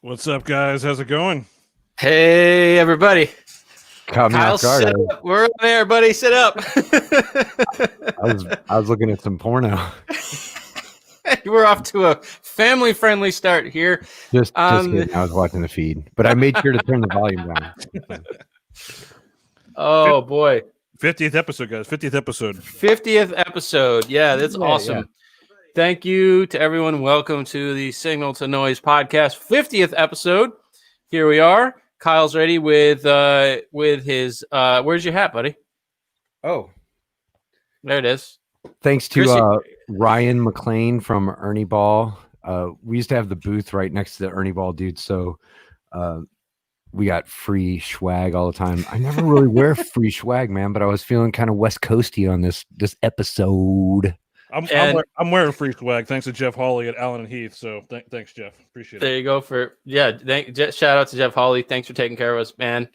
What's up, guys? How's it going? Hey, everybody. Caught me Kyle, off guard. sit up. We're on there, buddy. Sit up. I was looking at some porno. We're off to a family-friendly start here. Just kidding. I was watching the feed, but I made sure to turn the volume down. Oh, boy. 50th episode, guys. 50th episode. 50th episode. Yeah, that's awesome. Yeah. Thank you to everyone. Welcome to the Signal to Noise podcast, 50th episode. Here we are. Kyle's ready with his where's your hat, buddy? Oh, there it is. thanks to Ryan McLean from Ernie Ball. We used to have the booth right next to the Ernie Ball dude, so we got free swag all the time. I never really wear free swag, man, but I was feeling kind of West Coasty on this episode. I'm wearing free swag thanks to Jeff Hawley at Allen and Heath. So thanks, Jeff. Appreciate it. There you go. Shout out to Jeff Hawley. Thanks for taking care of us, man.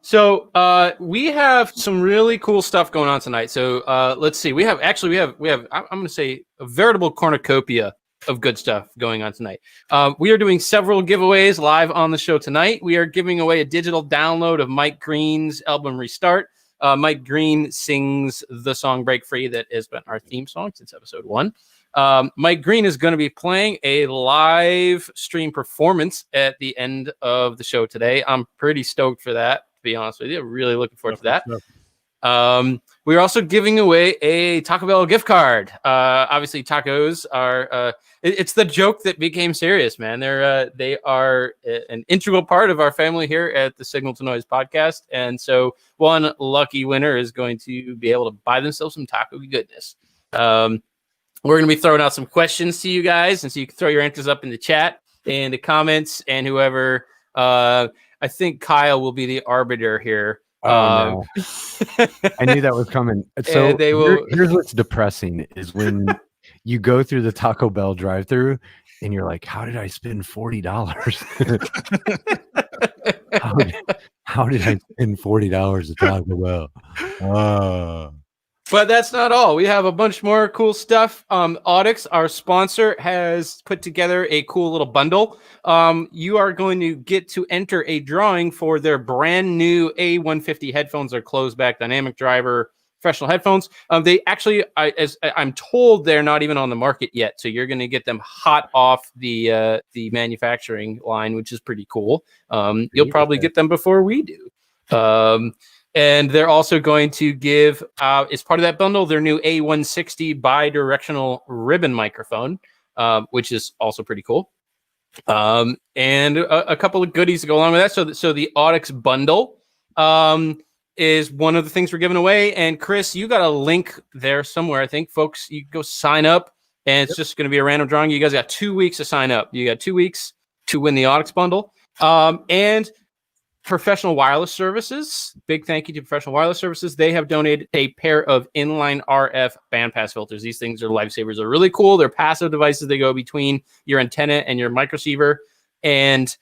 So we have some really cool stuff going on tonight. So let's see. We have I'm going to say a veritable cornucopia of good stuff going on tonight. We are doing several giveaways live on the show tonight. We are giving away a digital download of Mike Green's album Restart. Mike Green sings the song Break Free that has been our theme song since episode 1. Mike Green is going to be playing a live stream performance at the end of the show today. I'm pretty stoked for that, to be honest with you. Really looking forward to that. We're also giving away a Taco Bell gift card. Obviously, tacos are it's the joke that became serious, man. They are an integral part of our family here at the Signal to Noise podcast. And so one lucky winner is going to be able to buy themselves some taco goodness. We're going to be throwing out some questions to you guys, and so you can throw your answers up in the chat and the comments, and whoever. I think Kyle will be the arbiter here. No. I knew that was coming. So here's what's depressing is when you go through the Taco Bell drive-thru and you're like, how did I spend $40? how did I spend $40 at Taco Bell? But that's not all. We have a bunch more cool stuff. Audix, our sponsor, has put together a cool little bundle. You are going to get to enter a drawing for their brand new A150 headphones. They're closed back dynamic driver professional headphones. They actually, as I'm told, they're not even on the market yet. So you're going to get them hot off the manufacturing line, which is pretty cool. You'll probably get them before we do. And they're also going to give, as part of that bundle, their new A160 bi-directional ribbon microphone, which is also pretty cool. And a couple of goodies to go along with that. So the Audix bundle is one of the things we're giving away. And Chris, you got a link there somewhere. I think, folks, you go sign up, and it's just going to be a random drawing. You guys got 2 weeks to sign up. You got 2 weeks to win the Audix bundle. And Professional Wireless Services. Big thank you to Professional Wireless Services. They have donated a pair of inline RF bandpass filters. These things are lifesavers. They're really cool. They're passive devices. They go between your antenna and your microceiver, and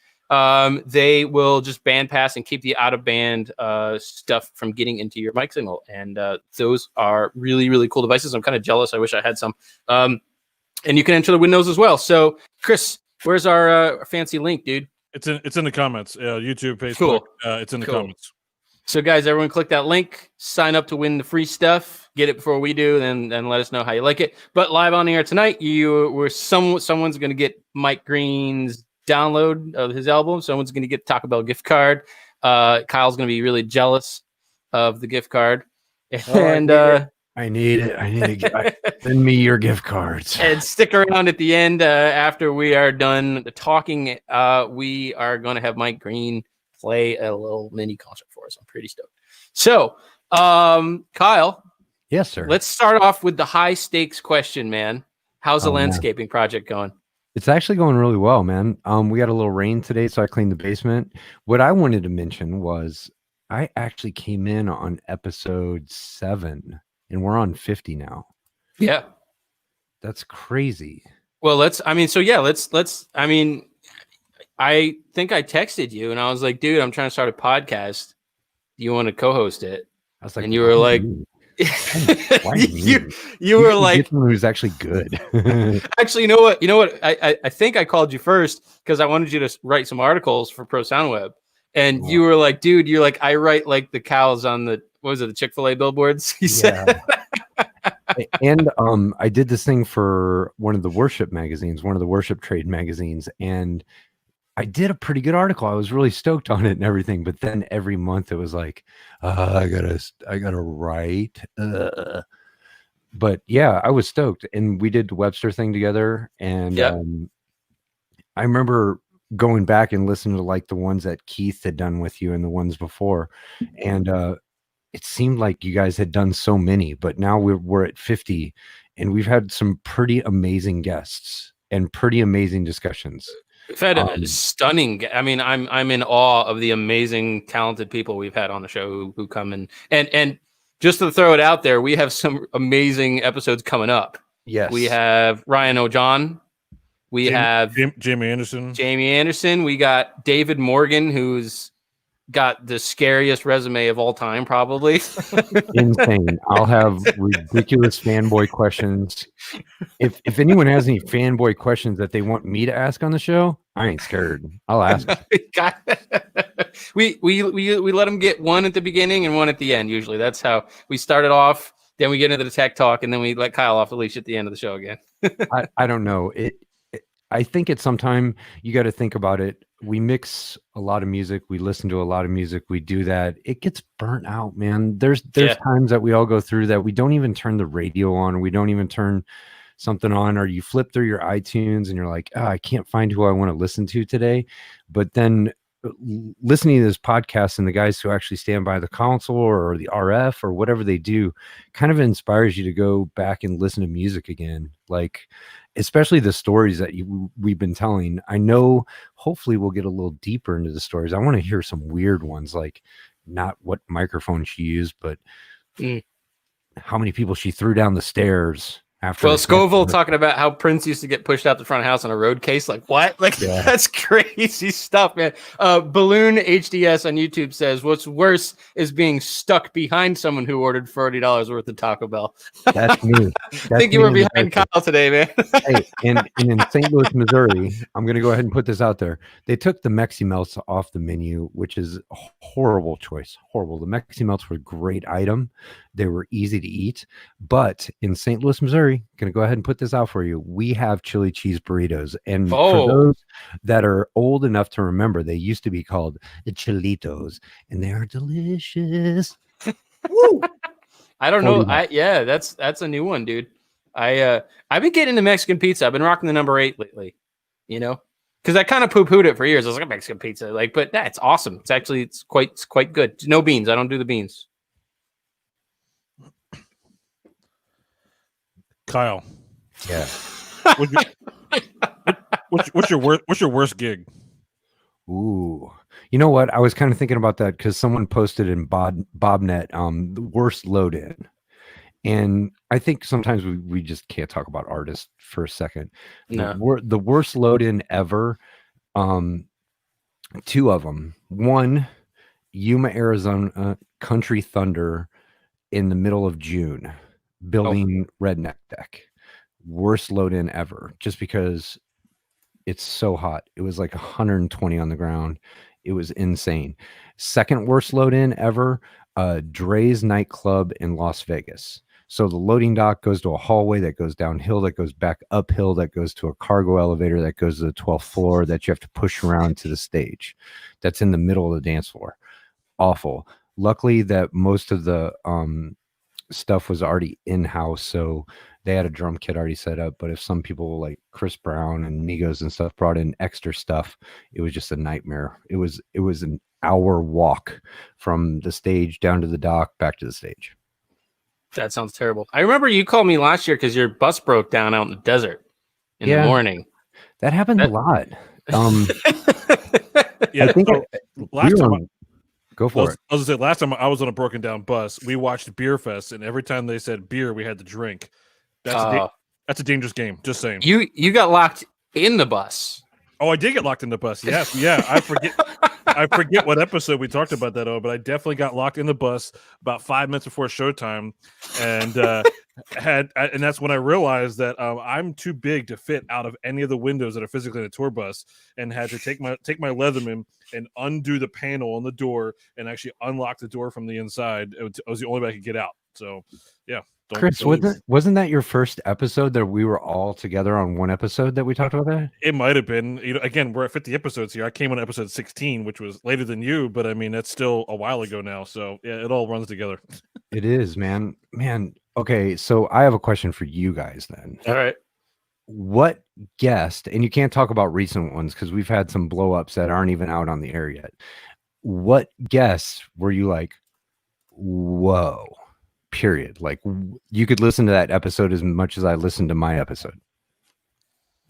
they will just bandpass and keep the out-of-band stuff from getting into your mic signal. And those are really, really cool devices. I'm kind of jealous. I wish I had some. And you can enter the Windows as well. So, Chris, where's our fancy link, dude? It's in the comments. YouTube, Facebook. Cool. It's in the comments. So, guys, everyone click that link. Sign up to win the free stuff. Get it before we do, and let us know how you like it. But live on the air tonight, someone's going to get Mike Green's download of his album. Someone's going to get Taco Bell gift card. Kyle's going to be really jealous of the gift card. And I need it. Send me your gift cards. And stick around at the end after we are done talking. We are going to have Mike Green play a little mini concert for us. I'm pretty stoked. So, Kyle. Yes, sir. Let's start off with the high stakes question, man. How's the landscaping project going? It's actually going really well, man. We got a little rain today, so I cleaned the basement. What I wanted to mention was I actually came in on episode 7. And we're on 50 now. Yeah. That's crazy. Well, I think I texted you and I was like, dude, I'm trying to start a podcast. Do you want to co-host it? I was like, and you were like, Why you were like, who's actually good. actually, you know what? I think I called you first because I wanted you to write some articles for Pro Soundweb, and you were like, dude, you're like, I write like the cows on the the Chick-fil-A billboards. He said. And I did this thing for one of the worship magazines, one of the worship trade magazines, and I did a pretty good article. I was really stoked on it and everything. But then every month it was like, I gotta write. But yeah, I was stoked, and we did the Webster thing together. And I remember going back and listening to like the ones that Keith had done with you and the ones before, and it seemed like you guys had done so many, but now we're at 50, and we've had some pretty amazing guests and pretty amazing discussions. We've had stunning. I mean, I'm in awe of the amazing, talented people we've had on the show who come in. And just to throw it out there, we have some amazing episodes coming up. Yes, we have Ryan O'John. We have Jamie Anderson. We got David Morgan, who's got the scariest resume of all time, probably. Insane. I'll have ridiculous fanboy questions. If anyone has any fanboy questions that they want me to ask on the show, I ain't scared. I'll ask. we let them get one at the beginning and one at the end. Usually, that's how we started off. Then we get into the tech talk, and then we let Kyle off the leash at the end of the show again. I don't know. I think at some time you got to think about it. We mix a lot of music. We listen to a lot of music. We do that. It gets burnt out, man. There's times that we all go through that we don't even turn the radio on, or we don't even turn something on, or you flip through your iTunes and you're like, I can't find who I want to listen to today. But then listening to this podcast and the guys who actually stand by the console or the RF or whatever they do kind of inspires you to go back and listen to music again. Like, especially the stories that we've been telling. I know hopefully we'll get a little deeper into the stories. I want to hear some weird ones, like not what microphone she used, but how many people she threw down the stairs. After Scoville talking about how Prince used to get pushed out the front house on a road case. Like, what? Like, that's crazy stuff, man. Balloon HDS on YouTube says, what's worse is being stuck behind someone who ordered $40 worth of Taco Bell. That's me. I think you were behind Kyle today, man. Hey, and in St. Louis, Missouri, I'm going to go ahead and put this out there. They took the Mexi Melts off the menu, which is a horrible choice. Horrible. The Mexi Melts were a great item. They were easy to eat. But in St. Louis, Missouri, going to go ahead and put this out for you. We have chili cheese burritos. And for those that are old enough to remember, they used to be called the Chilitos, and they are delicious. Woo! I don't know. That's a new one, dude. I've been getting into Mexican pizza. I've been rocking the number 8 lately, because I kind of poo-pooed it for years. I was like, Mexican pizza, but that's awesome. It's quite good. No beans. I don't do the beans. Kyle. Yeah. What's your worst gig? Ooh. You know what? I was kind of thinking about that because someone posted in Bobnet the worst load in. And I think sometimes we just can't talk about artists for a second. No. The worst load in ever. 2 of them. One, Yuma, Arizona, Country Thunder in the middle of June. Building Redneck Deck. Worst load in ever, just because it's so hot. It was like 120 on the ground. It was insane. Second worst load in ever, Dre's nightclub in Las Vegas. So the loading dock goes to a hallway that goes downhill, that goes back uphill, that goes to a cargo elevator that goes to the 12th floor that you have to push around to the stage. That's in the middle of the dance floor. Awful. Luckily that most of the stuff was already in-house, so they had a drum kit already set up. But if some people like Chris Brown and Migos and stuff brought in extra stuff, it was just a nightmare. It was an hour walk from the stage down to the dock back to the stage. That sounds terrible. I remember you called me last year because your bus broke down out in the desert in the morning. That happens a lot. I think last time go for it. I was gonna say, last time I was on a broken down bus, we watched Beer Fest, and every time they said beer, we had to drink. That's a dangerous game. Just saying. You got locked in the bus. Oh, I did get locked in the bus. Yes, yeah. I forget. I forget what episode we talked about that, but I definitely got locked in the bus about 5 minutes before showtime, and and that's when I realized that I'm too big to fit out of any of the windows that are physically in a tour bus, and had to take my Leatherman and undo the panel on the door and actually unlock the door from the inside. It was the only way I could get out. So, yeah. Chris, wasn't that your first episode that we were all together on one episode that we talked about that? It might have been. Again, we're at 50 episodes here. I came on episode 16, which was later than you, but I mean, that's still a while ago now. So yeah, it all runs together. It is, man. Okay, so I have a question for you guys then. All right. What guest, and you can't talk about recent ones because we've had some blow ups that aren't even out on the air yet. What guests were you like, whoa? Period. Like you could listen to that episode as much as I listened to my episode.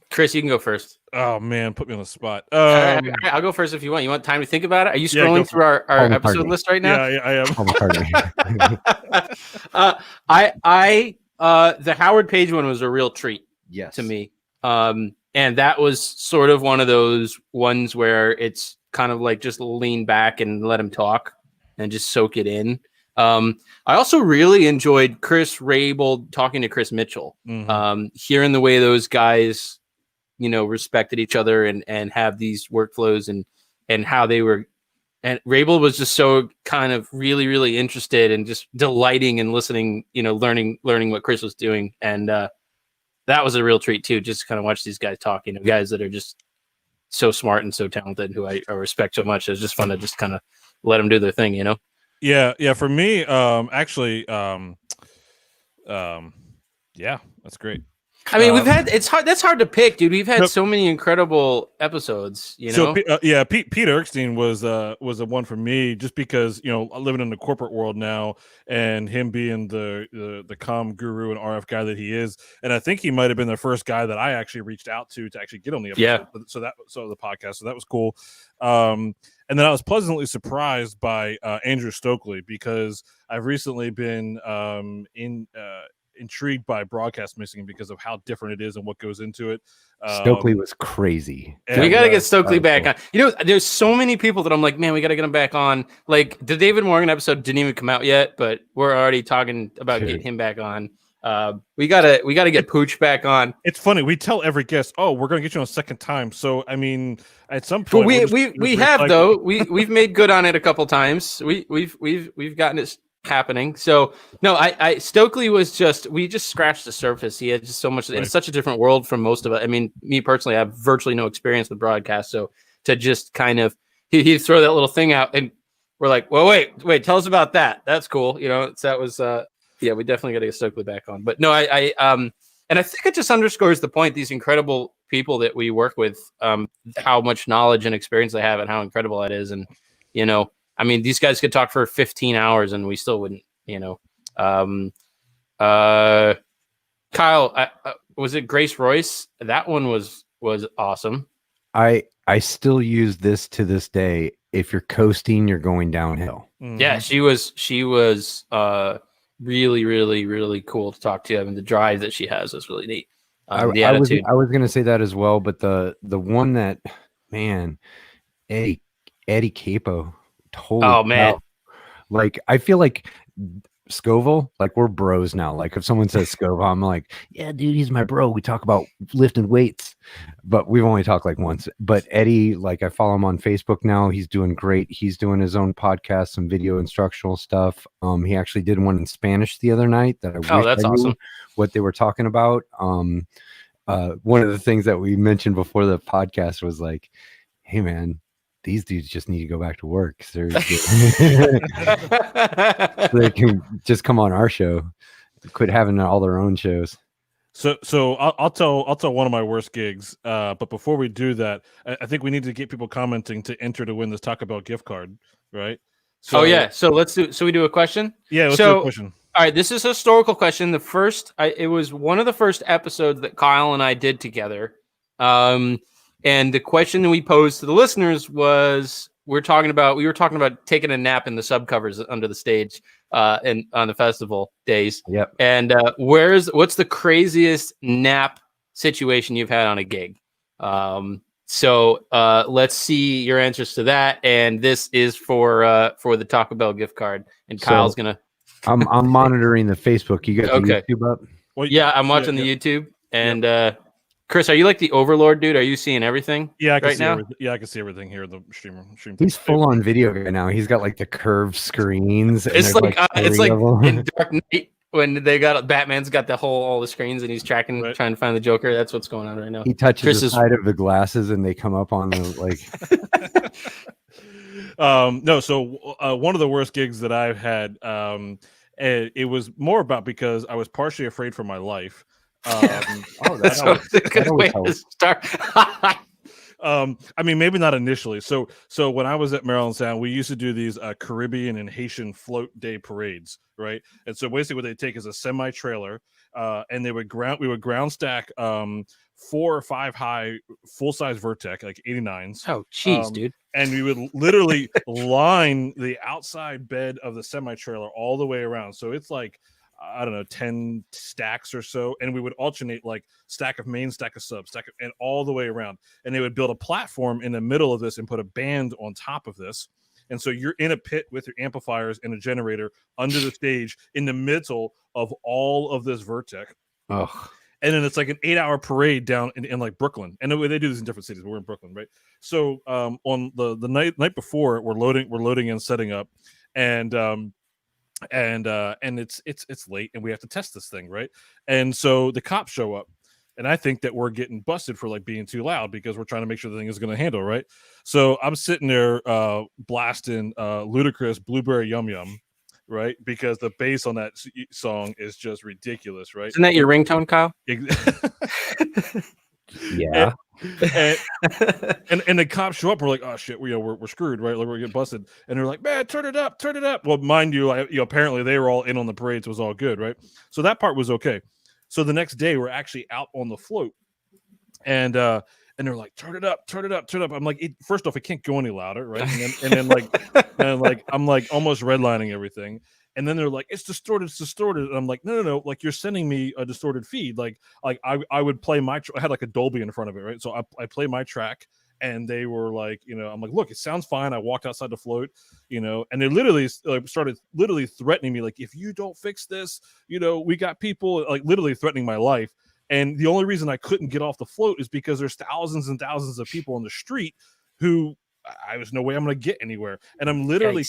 Chris, you can go first. Oh man, put me on the spot. All right, I'll go first if you want. You want time to think about it? Are you scrolling through our episode list right now? Yeah, I am. The Howard Page one was a real treat to me. And that was sort of one of those ones where it's kind of like just lean back and let him talk and just soak it in. I also really enjoyed Chris Rabel talking to Chris Mitchell, hearing the way those guys, respected each other and have these workflows and how they were. And Rabel was just so kind of really, really interested and just delighting and listening, learning what Chris was doing. And that was a real treat too, just to kind of watch these guys talk, guys that are just so smart and so talented, who I respect so much. It's just fun to just kind of let them do their thing, Yeah. For me, actually, yeah, that's great. I mean, it's hard. That's hard to pick, dude. We've had so many incredible episodes, So, Pete Erskine was the one for me, just because living in the corporate world now, and him being the comm guru and RF guy that he is, and I think he might have been the first guy that I actually reached out to actually get on the episode. Yeah. So the podcast. So that was cool. And then I was pleasantly surprised by Andrew Stokely, because I've recently been intrigued by broadcast mixing because of how different it is and what goes into it. Stokely was crazy. We got to get Stokely back on. There's so many people that I'm like, man, we got to get him back on. Like the David Morgan episode didn't even come out yet, but we're already talking about getting him back on. We gotta get Pooch back on. It's funny. We tell every guest, "Oh, we're gonna get you on a second time." So I mean, at some point, we have though. We've made good on it a couple times. We've gotten it happening. So no, I Stokely was we just scratched the surface. He had just so much. It's such a different world from most of it. I mean, me personally, I have virtually no experience with broadcast. So to just kind of he'd throw that little thing out, and we're like, well, wait, tell us about that. That's cool. So that was yeah, we definitely got to get Stokely back on. But no, and I think it just underscores the point. These incredible people that we work with, how much knowledge and experience they have, and how incredible that is. And I mean, these guys could talk for 15 hours, and we still wouldn't. Kyle, was it Grace Royce? That one was awesome. I still use this to this day. If you're coasting, you're going downhill. Mm-hmm. Yeah, she was really, really, really cool to talk to. I mean, the drive that she has is really neat. The attitude. I was going to say that as well, but the one that, man, Eddie Capo. Oh man, like I feel like Scoville, like we're bros now. Like if someone says Scoville, I'm like, yeah, dude, he's my bro. We talk about lifting weights, but we've only talked like once. But Eddie, like I follow him on Facebook now. He's doing great. He's doing his own podcast, some video instructional stuff. He actually did one in Spanish the other night that that's awesome. What they were talking about. One of the things that we mentioned before the podcast was like, hey man, these dudes just need to go back to work. So they can just come on our show, quit having all their own shows. So I'll tell one of my worst gigs. But before we do that, I think we need to get people commenting to enter to win this Taco Bell gift card, right? So we do a question. Yeah, let's do a question. All right, this is a historical question. It was one of the first episodes that Kyle and I did together. And the question that we posed to the listeners was, we were talking about taking a nap in the subcovers under the stage and on the festival days. Yep. And what's the craziest nap situation you've had on a gig? So let's see your answers to that. And this is for the Taco Bell gift card. And Kyle's gonna. I'm monitoring the Facebook. You got the YouTube up? Well, yeah, I'm watching the YouTube. And Chris, are you like the overlord, dude? Are you seeing everything? Yeah, I can right see now. everything. Yeah, I can see everything here. The stream. He's full on video right now. He's got like the curved screens. And It's like in in Dark Knight when they got Batman's got all the screens and he's trying to find the Joker. That's what's going on right now. He touches the side of the glasses and they come up on the like. No, so one of the worst gigs that I've had, it was more about because I was partially afraid for my life. That's a good way to start. I mean, maybe not initially. So when I was at Maryland Sound, we used to do these Caribbean and Haitian float day parades, right? And so basically, what they take is a semi trailer, and we would ground stack 4 or 5 high full size Vertec, like 89s. Oh, jeez, dude. And we would literally line the outside bed of the semi trailer all the way around. So it's like, I don't know, 10 stacks or so. And we would alternate like stack of main, stack of sub, and all the way around. And they would build a platform in the middle of this and put a band on top of this. And so you're in a pit with your amplifiers and a generator under the stage in the middle of all of this Vertec. Oh. And then it's like an 8-hour parade down in like Brooklyn. And they do this in different cities, but we're in Brooklyn, right? So on the night before, we're loading and setting up, and it's late, and we have to test this thing, right? And so the cops show up, and I think that we're getting busted for like being too loud because we're trying to make sure the thing is going to handle, right? So I'm sitting there blasting Ludacris Blueberry Yum Yum, right? Because the bass on that song is just ridiculous, right? Isn't that your ringtone, Kyle? Yeah. And the cops show up. We're like, oh shit, we're screwed, right? Like we're getting busted. And they're like, man, turn it up. Well, mind you, apparently they were all in on the parade, so it was all good, right? So that part was okay. So the next day, we're actually out on the float, and they're like, turn it up. I'm like, first off, it can't go any louder, right? And then I'm like almost redlining everything. And then they're like, it's distorted. And I'm like, no. Like, you're sending me a distorted feed. Like I would play I had like a Dolby in front of it, right? So I play my track, and they were like, I'm like, look, it sounds fine. I walked outside the float, and they literally started threatening me. Like, if you don't fix this, we got people like literally threatening my life. And the only reason I couldn't get off the float is because there's thousands and thousands of people on the street who there's no way I'm going to get anywhere. And I'm literally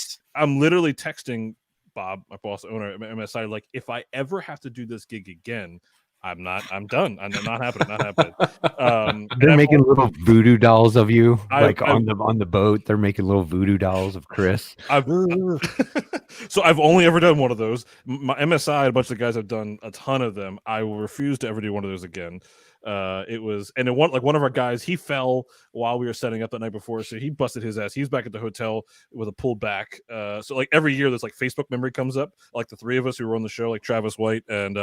texting Bob, my boss owner at MSI, like, if I ever have to do this gig again, I'm done. I'm not happening. They're making little voodoo dolls of you, on the boat. They're making little voodoo dolls of Chris. So I've only ever done one of those. My MSI, a bunch of guys have done a ton of them. I will refuse to ever do one of those again. One of our guys, he fell while we were setting up that night before, so he busted his ass. He's back at the hotel with a pulled back. So like every year, there's like Facebook memory comes up, like the three of us who were on the show, like Travis White and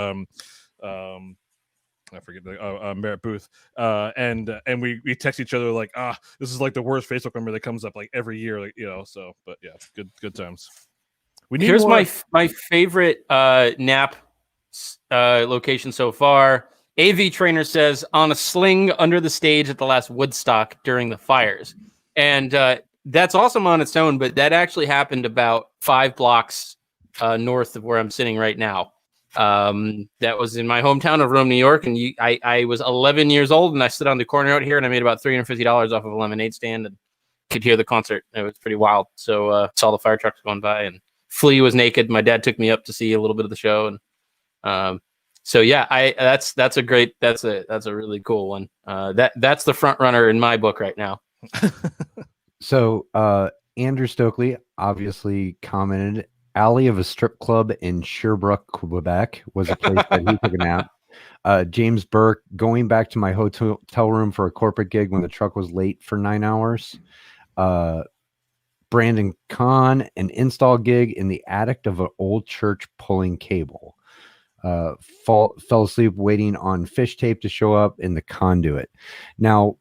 I forget Merritt Booth, and we text each other like, this is like the worst Facebook memory that comes up like every year, like so. But yeah, good times. Here's my favorite nap location so far. AV Trainer says on a sling under the stage at the last Woodstock during the fires, and that's awesome on its own. But that actually happened about 5 blocks north of where I'm sitting right now. That was in my hometown of Rome, New York, and I was 11 years old, and I stood on the corner out here, and I made about $350 off of a lemonade stand, and could hear the concert. It was pretty wild. So saw the fire trucks going by, and Flea was naked. My dad took me up to see a little bit of the show, and so yeah, that's a really cool one. That's the front runner in my book right now. So Andrew Stokely obviously commented, alley of a strip club in Sherbrooke, Quebec was a place that he took a nap. James Burke, going back to my hotel room for a corporate gig when the truck was late for 9 hours. Brandon Kahn, an install gig in the attic of an old church pulling cable. Fell asleep waiting on fish tape to show up in the conduit. Now,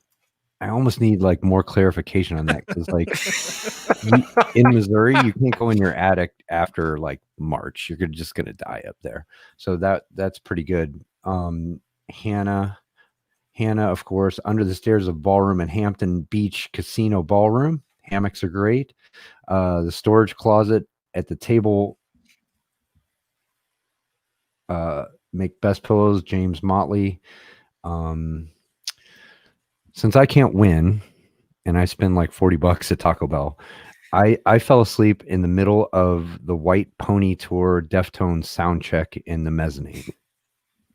I almost need like more clarification on that, because like in Missouri, you can't go in your attic after like March. You're just gonna die up there. So that's pretty good. Hannah Hannah, of course, Under the Stairs of Ballroom and Hampton Beach Casino Ballroom. Hammocks are great. The Storage Closet at the Table. Make Best Pillows, James Motley. Since I can't win and I spend like $40 at Taco Bell, I fell asleep in the middle of the White Pony Tour Deftones sound check in the mezzanine.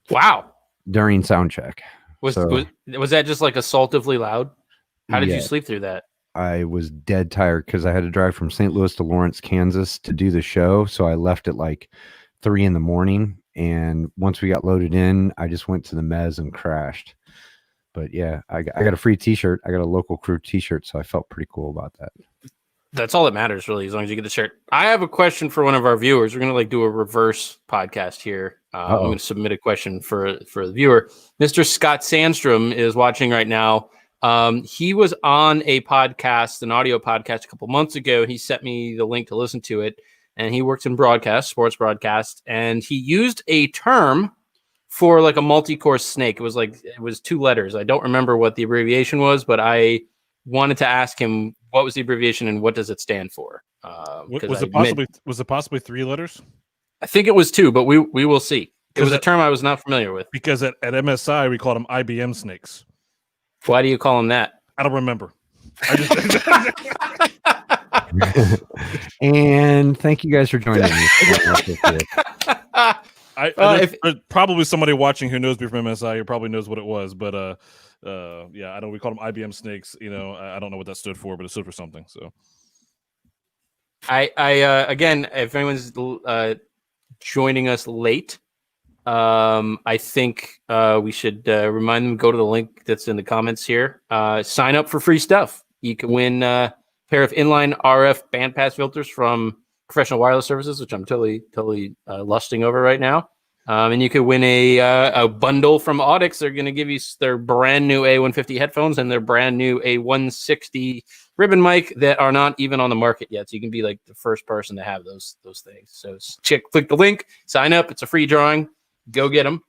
Wow. During sound check. Was that just like assaultively loud? How did you Yeah. sleep through that? I was dead tired because I had to drive from St. Louis to Lawrence, Kansas to do the show. So I left at like 3 a.m. And once we got loaded in, I just went to the mezz and crashed. But yeah, I got a free t-shirt. I got a local crew t-shirt. So I felt pretty cool about that. That's all that matters, really, as long as you get the shirt. I have a question for one of our viewers. We're going to like do a reverse podcast here. I'm going to submit a question for the viewer. Mr. Scott Sandstrom is watching right now. He was on a podcast, an audio podcast a couple months ago. He sent me the link to listen to it. And he works in broadcast, sports broadcast. And he used a term for like a multi-course snake. It was 2 letters. I don't remember what the abbreviation was, but I wanted to ask him what was the abbreviation and what does it stand for? Was it possibly 3 letters? I think it was 2, but we will see. It was a term I was not familiar with. Because at MSI we called them IBM snakes. Why do you call them that? I don't remember. I just And thank you guys for joining me. Probably somebody watching who knows me from MSI who probably knows what it was, but yeah, I know we called them IBM snakes. You know, I don't know what that stood for, but it stood for something. So, I again, if anyone's joining us late, I think we should remind them, go to the link that's in the comments here. Sign up for free stuff. You can win a pair of inline RF bandpass filters from Professional Wireless Services, which I'm totally lusting over right now. And you could win a bundle from Audix. They're going to give you their brand new A150 headphones and their brand new A160 ribbon mic that are not even on the market yet. So you can be like the first person to have those things. So click the link, sign up. It's a free drawing. Go get them.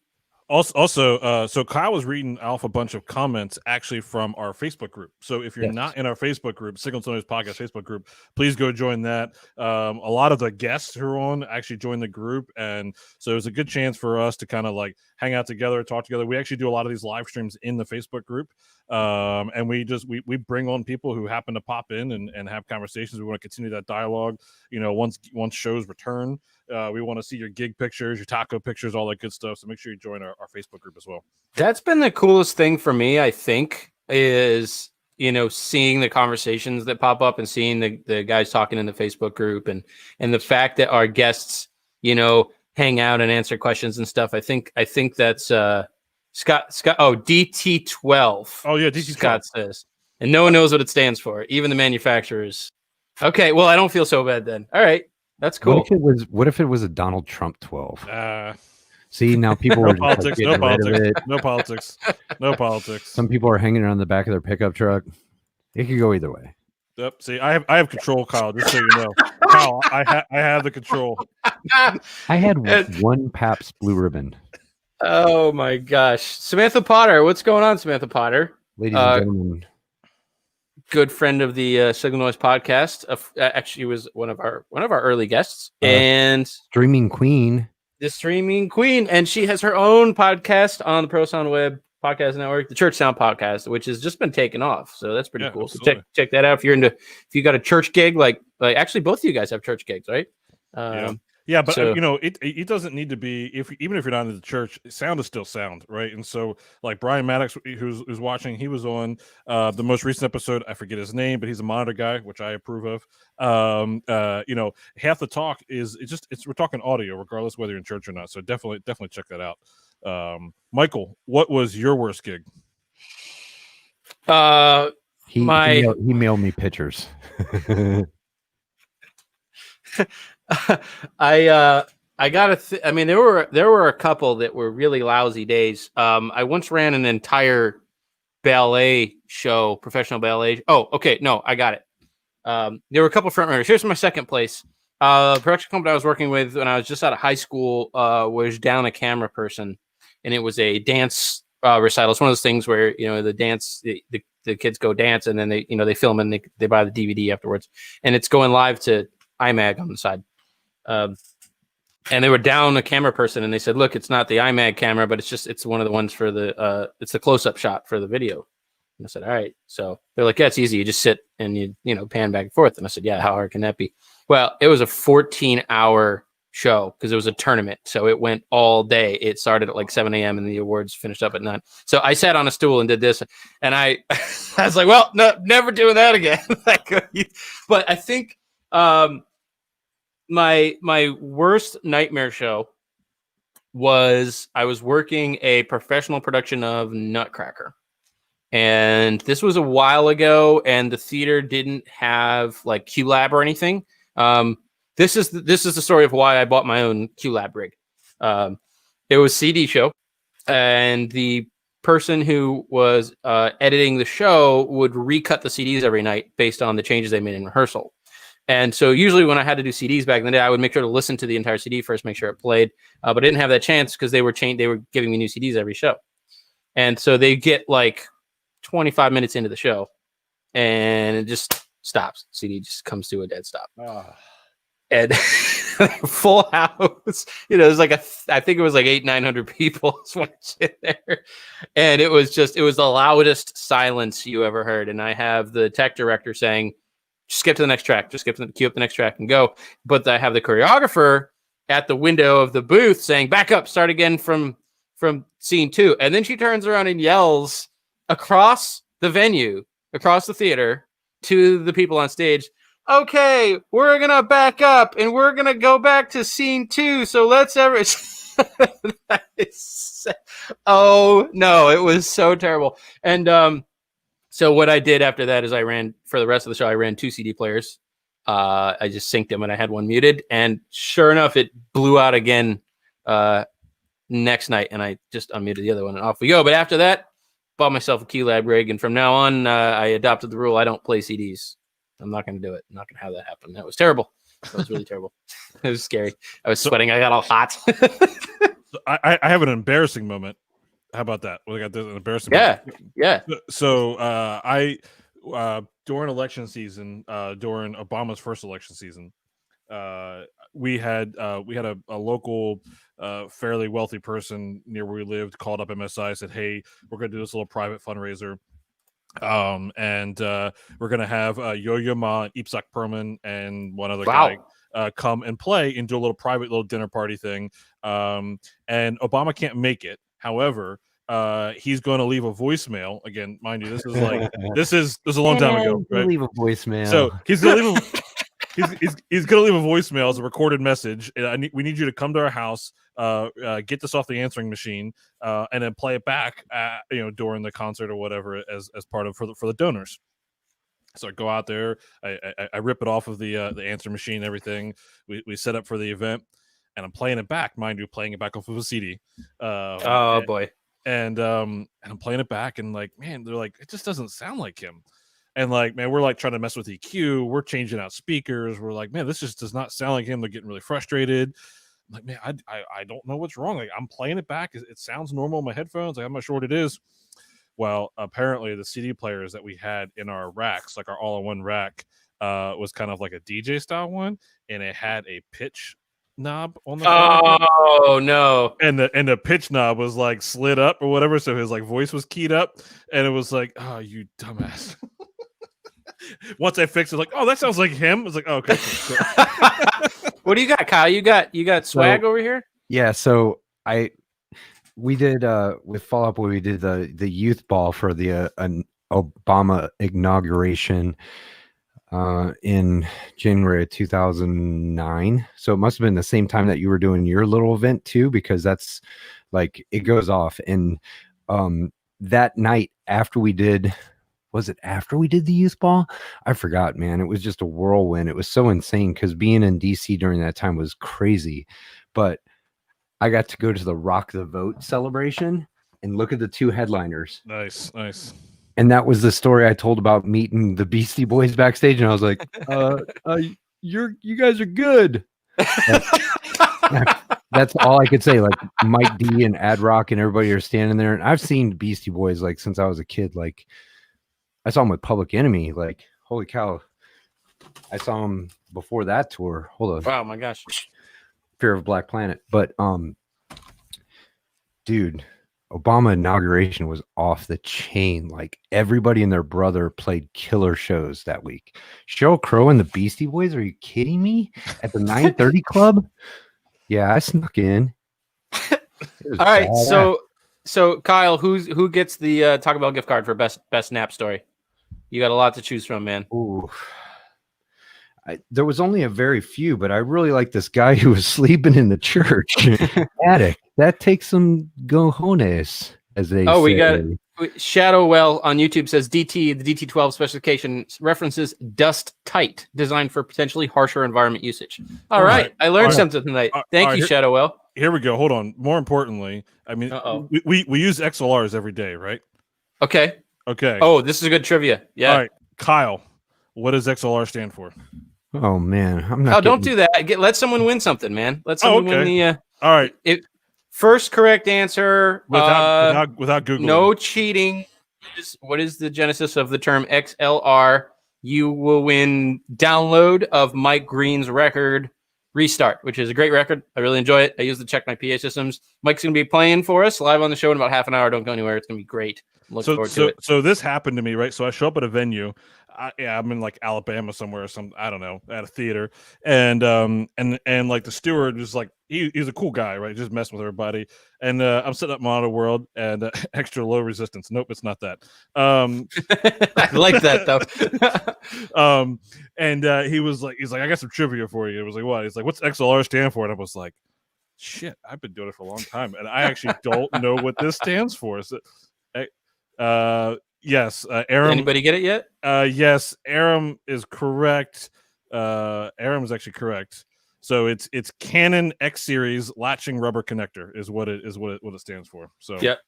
Also, so Kyle was reading off a bunch of comments actually from our Facebook group. So if you're not in our Facebook group, Signal to Noise Podcast Facebook group, please go join that. A lot of the guests who are on actually joined the group, and so it's a good chance for us to kind of like hang out together, talk together. We actually do a lot of these live streams in the Facebook group, and we bring on people who happen to pop in and have conversations. We want to continue that dialogue. You know, once shows return. We want to see your gig pictures, your taco pictures, all that good stuff. So make sure you join our Facebook group as well. That's been the coolest thing for me, I think, is, you know, seeing the conversations that pop up and seeing the guys talking in the Facebook group and the fact that our guests, you know, hang out and answer questions and stuff. I think that's Scott. Oh, DT12. Oh yeah, DT12. Scott says, and no one knows what it stands for, even the manufacturers. Okay, well, I don't feel so bad then. All right. That's cool. What if it was a Donald Trump 12? See, now people are politics, no politics. Some people are hanging around the back of their pickup truck. It could go either way. Yep. See, I have control, Kyle. Just so you know, Kyle, I have the control. I had one Pabst Blue Ribbon. Oh my gosh, Samantha Potter, what's going on, Samantha Potter? Ladies and gentlemen. Good friend of the Signal Noise podcast. Actually, was one of our early guests, and streaming queen, and she has her own podcast on the Pro Sound Web Podcast Network, the Church Sound Podcast, which has just been taken off. So that's pretty cool. Absolutely. So check that out if you got a church gig, like actually both of you guys have church gigs, right? Yeah, but you know, it doesn't need to be even if you're not in the church, sound is still sound, right? And so, like Brian Maddox, who's watching, he was on the most recent episode. I forget his name, but he's a monitor guy, which I approve of. You know, half the talk is we're talking audio, regardless whether you're in church or not. So definitely check that out. Michael, what was your worst gig? He mailed me pictures. I gotta. I mean, there were a couple that were really lousy days. I once ran an entire ballet show, professional ballet. Oh, okay, no, I got it. There were a couple front runners. Here's my second place. Production company I was working with when I was just out of high school was down a camera person, and it was a dance recital. It's one of those things where the dance, the kids go dance, and then they film and they buy the DVD afterwards, and it's going live to iMag on the side. And they were down a camera person, and they said, "Look, it's not the iMag camera, but it's one of the ones for it's the close-up shot for the video." And I said, "All right." So they're like, "Yeah, it's easy. You just sit and you pan back and forth." And I said, "Yeah, how hard can that be?" Well, it was a 14-hour show because it was a tournament, so it went all day. It started at like 7 a.m. and the awards finished up at 9. So I sat on a stool and did this, and I was like, "Well, no, never doing that again." But I think my worst nightmare show was I was working a professional production of Nutcracker. And this was a while ago, and the theater didn't have like QLab or anything. This is the story of why I bought my own QLab rig. It was CD show, and the person who was editing the show would recut the CDs every night based on the changes they made in rehearsal. And so usually when I had to do CDs back in the day, I would make sure to listen to the entire CD first, make sure it played. But I didn't have that chance because they were giving me new CDs every show. And so they get like 25 minutes into the show and it just stops. CD just comes to a dead stop. And full house, there's like I think it was like 800-900 people watching there. And it was the loudest silence you ever heard. And I have the tech director saying, skip to the next track, cue up the next track and go. But I have the choreographer at the window of the booth saying, back up, start again from scene 2. And then she turns around and yells across the venue, across the theater to the people on stage, "Okay, we're going to back up and we're going to go back to scene 2. So let's oh no, it was so terrible. And, so what I did after that is for the rest of the show, I ran 2 CD players. I just synced them and I had one muted. And sure enough, it blew out again next night. And I just unmuted the other one and off we go. But after that, bought myself a QLab rig. And from now on, I adopted the rule. I don't play CDs. I'm not going to do it. I'm not going to have that happen. That was terrible. That was really terrible. It was scary. I was sweating. I got all hot. I have an embarrassing moment. How about that? Well, I got this embarrassing. Yeah. So I during election season, during Obama's first election season, we had a local fairly wealthy person near where we lived called up MSI, said, "Hey, we're going to do this little private fundraiser. And we're going to have Yo-Yo Ma, Ipsak Perlman, and one other guy come and play and do a little private little dinner party thing. And Obama can't make it. However, he's going to leave a voicemail. Again, mind you, this is like this is a long time ago. Right? Leave a voicemail. So he's going to leave. He's going to leave a voicemail as a recorded message. We need you to come to our house, get this off the answering machine, and then play it back, during the concert or whatever as part of for the donors." So I go out there, I rip it off of the answer machine, and everything. We set up for the event, and I'm playing it back, mind you, playing it back off of a CD. Boy. And I'm playing it back, and like, man, they're like, it just doesn't sound like him. And like, man, we're like trying to mess with EQ. We're changing out speakers. We're like, man, this just does not sound like him. They're getting really frustrated. I'm like, man, I don't know what's wrong. Like, I'm playing it back. It sounds normal in my headphones. Like, I'm not sure what it is. Well, apparently the CD players that we had in our racks, like our all-in-one rack, was kind of like a DJ style one, and it had a pitch knob on the front. Oh no. And the pitch knob was like slid up or whatever, so his like voice was keyed up, and it was like, oh, you dumbass. Once I fixed it, like, oh, that sounds like him. It's like, oh, okay. Cool. What do you got, Kyle? You got swag over here? Yeah, so we did with Fall Out Boy, we did the youth ball for the an Obama inauguration in January of 2009. So it must have been the same time that you were doing your little event too, because that's like, it goes off. And that night after we did, was it after we did the youth ball? I forgot, man. It was just a whirlwind. It was so insane because being in DC during that time was crazy. But I got to go to the Rock the Vote celebration and look at the 2 headliners. Nice. And that was the story I told about meeting the Beastie Boys backstage. And I was like, you guys are good. That's all I could say. Like Mike D and Ad Rock and everybody are standing there. And I've seen Beastie Boys like since I was a kid. Like I saw them with Public Enemy. Like, holy cow. I saw them before that tour. Hold on. Wow, my gosh. Fear of Black Planet. But dude, Obama inauguration was off the chain. Like everybody and their brother played killer shows that week. Sheryl Crow and the Beastie Boys. Are you kidding me? At the 930 Club? Yeah, I snuck in. All right, so Kyle, who gets the Taco Bell gift card for best nap story? You got a lot to choose from, man. Ooh. There was only a very few, but I really like this guy who was sleeping in the church attic. That takes some cojones, as they say. We got Shadowwell on YouTube says the DT12 specification references dust tight, designed for potentially harsher environment usage. All right. I learned something tonight. Thank you, Shadowwell. Here we go. Hold on. More importantly, I mean, we use XLRs every day, right? Okay. Oh, this is good trivia. Yeah. All right, Kyle, what does XLR stand for? Oh man, I'm not. Don't do that. Let someone win something, man. Let someone win the. All right. First correct answer without Googling. No cheating. What is the genesis of the term XLR? You will win download of Mike Green's record Restart, which is a great record. I really enjoy it. I use it to check my PA systems. Mike's going to be playing for us live on the show in about half an hour. Don't go anywhere. It's going to be great. Look forward to it. So this happened to me, right? So I show up at a venue. I'm in like Alabama somewhere or some, I don't know, at a theater, and like the steward was like, he's a cool guy, right? Just messing with everybody. And I'm setting up Monitor World and extra low resistance. Nope, it's not that. I like that though. And he's like, I got some trivia for you. It was like, what? He's like, what's XLR stand for? And I was like, shit, I've been doing it for a long time, and I actually don't know what this stands for. So, yes, Aram. Anybody get it yet? Yes, Aram is correct. Aram is actually correct. So it's Canon X series latching rubber connector is what it stands for. So yep,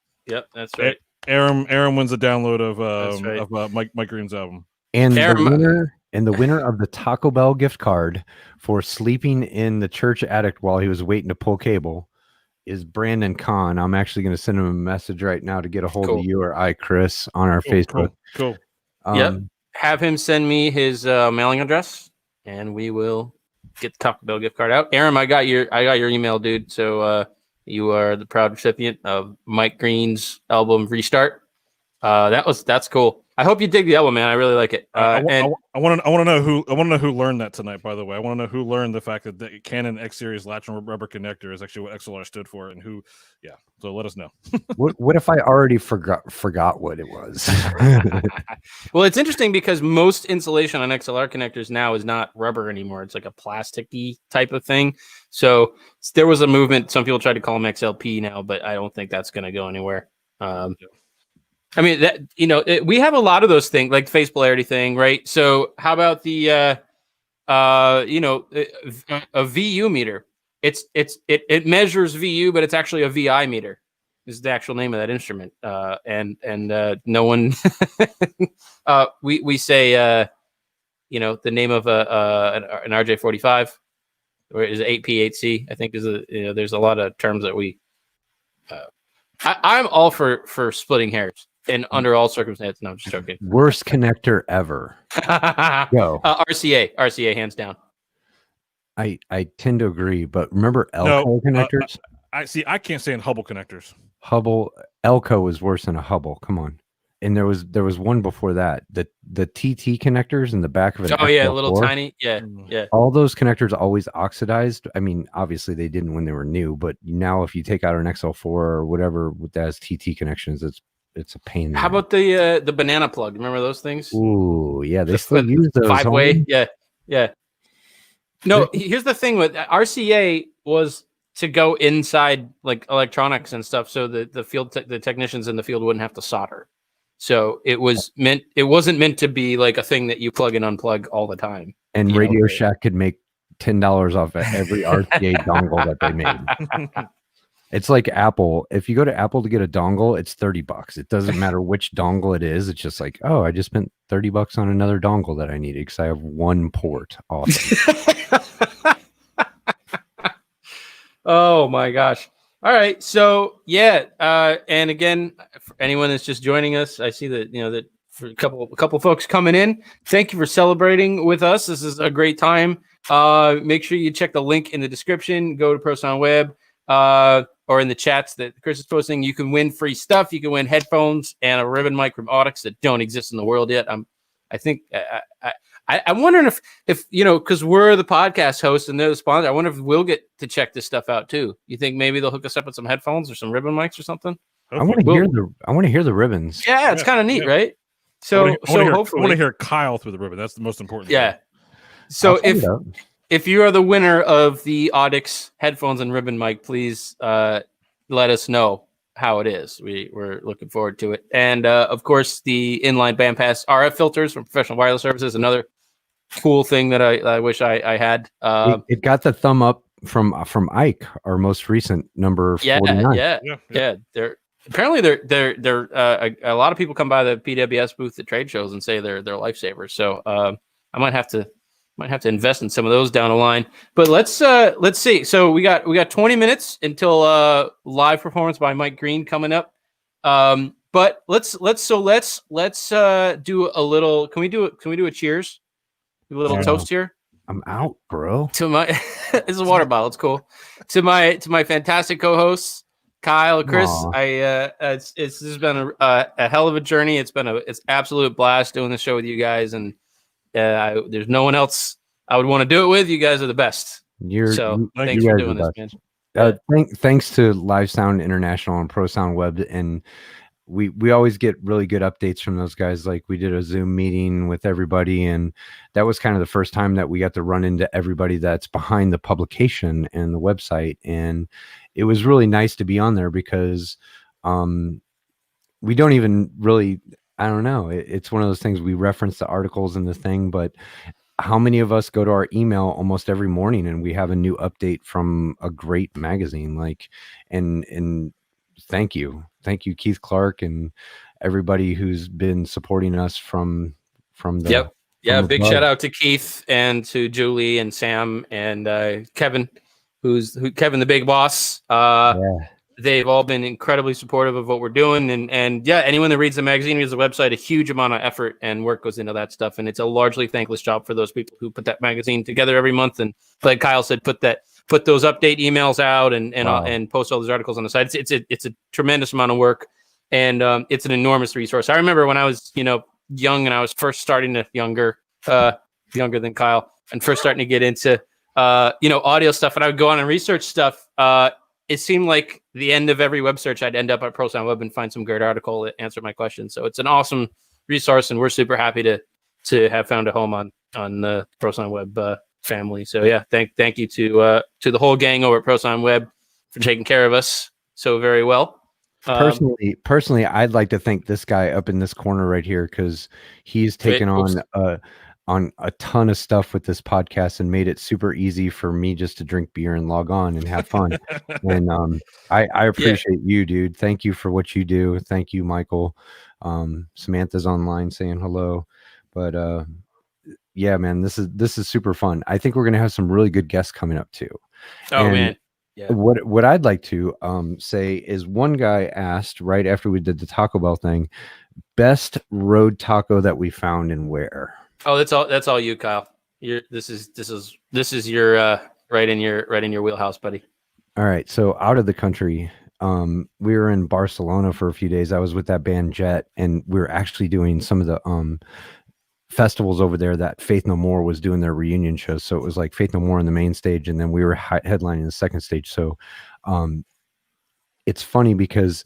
that's right. Aram wins a download of Mike Green's album. And the winner of the Taco Bell gift card for sleeping in the church attic while he was waiting to pull cable is Brandon Kahn. I'm actually going to send him a message right now to get a hold of you or I, Chris, on our Facebook. Cool. Yep. Have him send me his mailing address, and we will get the Taco Bell gift card out. Aaron, I got your email, dude. So you are the proud recipient of Mike Green's album Restart. That's cool. I hope you dig the album, man. I really like it. I want to know who learned that tonight. By the way, I want to know who learned the fact that the Canon X series latch and rubber connector is actually what XLR stood for, and who. Yeah, so let us know. What if I already forgot what it was? Well, it's interesting because most insulation on XLR connectors now is not rubber anymore. It's like a plasticky type of thing. So there was a movement. Some people try to call them XLP now, but I don't think that's going to go anywhere. I mean, that we have a lot of those things, like phase polarity thing, right? So how about the a VU meter? It measures VU, but it's actually a VI meter. Is the actual name of that instrument. And no one we say the name of an RJ45 or is 8P8C, I think there's a lot of terms that we I'm all for splitting hairs. And under all circumstances, no, I'm just joking. Worst connector ever. Go. RCA, hands down. I tend to agree, but remember Elco connectors? I can't stand Hubble connectors. Elco is worse than a Hubble. Come on. And there was one before that. The TT connectors in the back of it. Oh yeah, a little tiny. Yeah. All those connectors always oxidized. I mean, obviously they didn't when they were new, but now if you take out an XL4 or whatever that has TT connections, it's a pain. How about the banana plug? Remember those things? Ooh, yeah, they still use those. 5-way. Yeah. No, here's the thing with RCA was to go inside like electronics and stuff, so that the technicians in the field wouldn't have to solder. So it wasn't meant to be like a thing that you plug and unplug all the time. And Radio Shack could make $10 off of every RCA dongle that they made. It's like Apple. If you go to Apple to get a dongle, it's $30. It doesn't matter which dongle it is. It's just like, oh, I just spent $30 on another dongle that I needed because I have one port. Awesome. Oh my gosh. All right. So yeah. And again, for anyone that's just joining us, I see that, that for a couple folks coming in, thank you for celebrating with us. This is a great time. Make sure you check the link in the description, go to ProSound Web, or in the chats that Chris is posting. You can win free stuff. You can win headphones and a ribbon mic from Audix that don't exist in the world yet. I'm wondering if because we're the podcast host and they're the sponsor. I wonder if we'll get to check this stuff out too. You think maybe they'll hook us up with some headphones or some ribbon mics or something? I want to hear the ribbons. Yeah, it's kind of neat, right? So hopefully, I want to hear Kyle through the ribbon. That's the most important. Yeah. Thing. So if you are the winner of the Audix headphones and ribbon mic, please let us know how it is. We're looking forward to it. And of course, the inline bandpass RF filters from Professional Wireless Services, another cool thing that I wish I had. It got the thumb up from Ike, our most recent number 49. Yeah. They're a lot of people come by the PWS booth at trade shows and say they're lifesavers. So I might have to invest in some of those down the line. But let's see. So we got 20 minutes until live performance by Mike Green coming up. But let's do a little. Can we do a cheers? A little toast here. I'm out, bro. To my this is a water bottle. It's cool. To my fantastic co-hosts, Kyle, Chris. This has been a hell of a journey. It's absolute blast doing the show with you guys, and there's no one else I would want to do it with. You guys are the best. Thanks for doing this, man. Thanks to Live Sound International and ProSound Web, and we always get really good updates from those guys. Like we did a Zoom meeting with everybody, and that was kind of the first time that we got to run into everybody that's behind the publication and the website, and it was really nice to be on there because we don't even really, I don't know, it's one of those things, we reference the articles and the thing, but how many of us go to our email almost every morning and we have a new update from a great magazine? Like, and thank you Keith Clark and everybody who's been supporting us from the big shout out to Keith and to Julie and Sam and Kevin, Kevin the big boss. They've all been incredibly supportive of what we're doing, and anyone that reads the magazine, reads the website, a huge amount of effort and work goes into that stuff, and it's a largely thankless job for those people who put that magazine together every month, and like Kyle said, put those update emails out and post all those articles on the site. It's a tremendous amount of work, and it's an enormous resource. I remember when I was young and I was first starting to younger than Kyle, and first starting to get into audio stuff, and I would go on and research stuff. It seemed like the end of every web search, I'd end up at ProSound Web and find some great article that answered my question. So it's an awesome resource, and we're super happy to have found a home on the ProSound Web family. So yeah, thank you to the whole gang over at ProSound Web for taking care of us so very well. Personally, I'd like to thank this guy up in this corner right here, because he's taken on a ton of stuff with this podcast and made it super easy for me just to drink beer and log on and have fun. And I appreciate you, dude. Thank you for what you do. Thank you, Michael. Samantha's online saying hello. But yeah, man, this is super fun. I think we're gonna have some really good guests coming up too. Man. Yeah. What I'd like to say is, one guy asked right after we did the Taco Bell thing, best road taco that we found and where. Oh, that's all you, Kyle. This is your right in your wheelhouse, buddy. All right. So out of the country, we were in Barcelona for a few days. I was with that band Jet, and we were actually doing some of the festivals over there that Faith No More was doing their reunion shows. So it was like Faith No More on the main stage, and then we were headlining the second stage. So it's funny because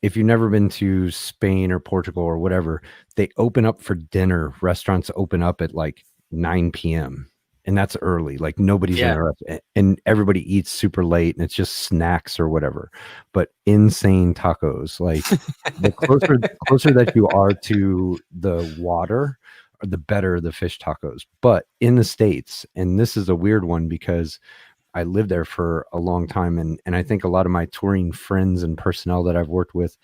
if you've never been to Spain or Portugal or whatever, they open up for dinner. Restaurants open up at like 9 p.m. and that's early. Like nobody's in there, and everybody eats super late, and it's just snacks or whatever. But insane tacos. Like the closer that you are to the water, the better the fish tacos. But in the States, and this is a weird one because I lived there for a long time, and I think a lot of my touring friends and personnel that I've worked with,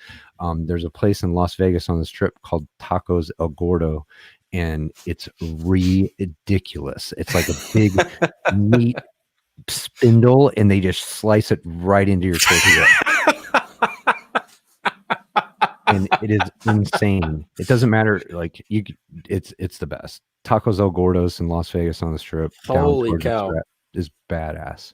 there's a place in Las Vegas on the Strip called Tacos El Gordo, and it's ridiculous. It's like a big meat spindle and they just slice it right into your tortilla. And it is insane. It doesn't matter. Like it's the best. Tacos El Gordos in Las Vegas on the Strip. Holy down cow. Strip is badass.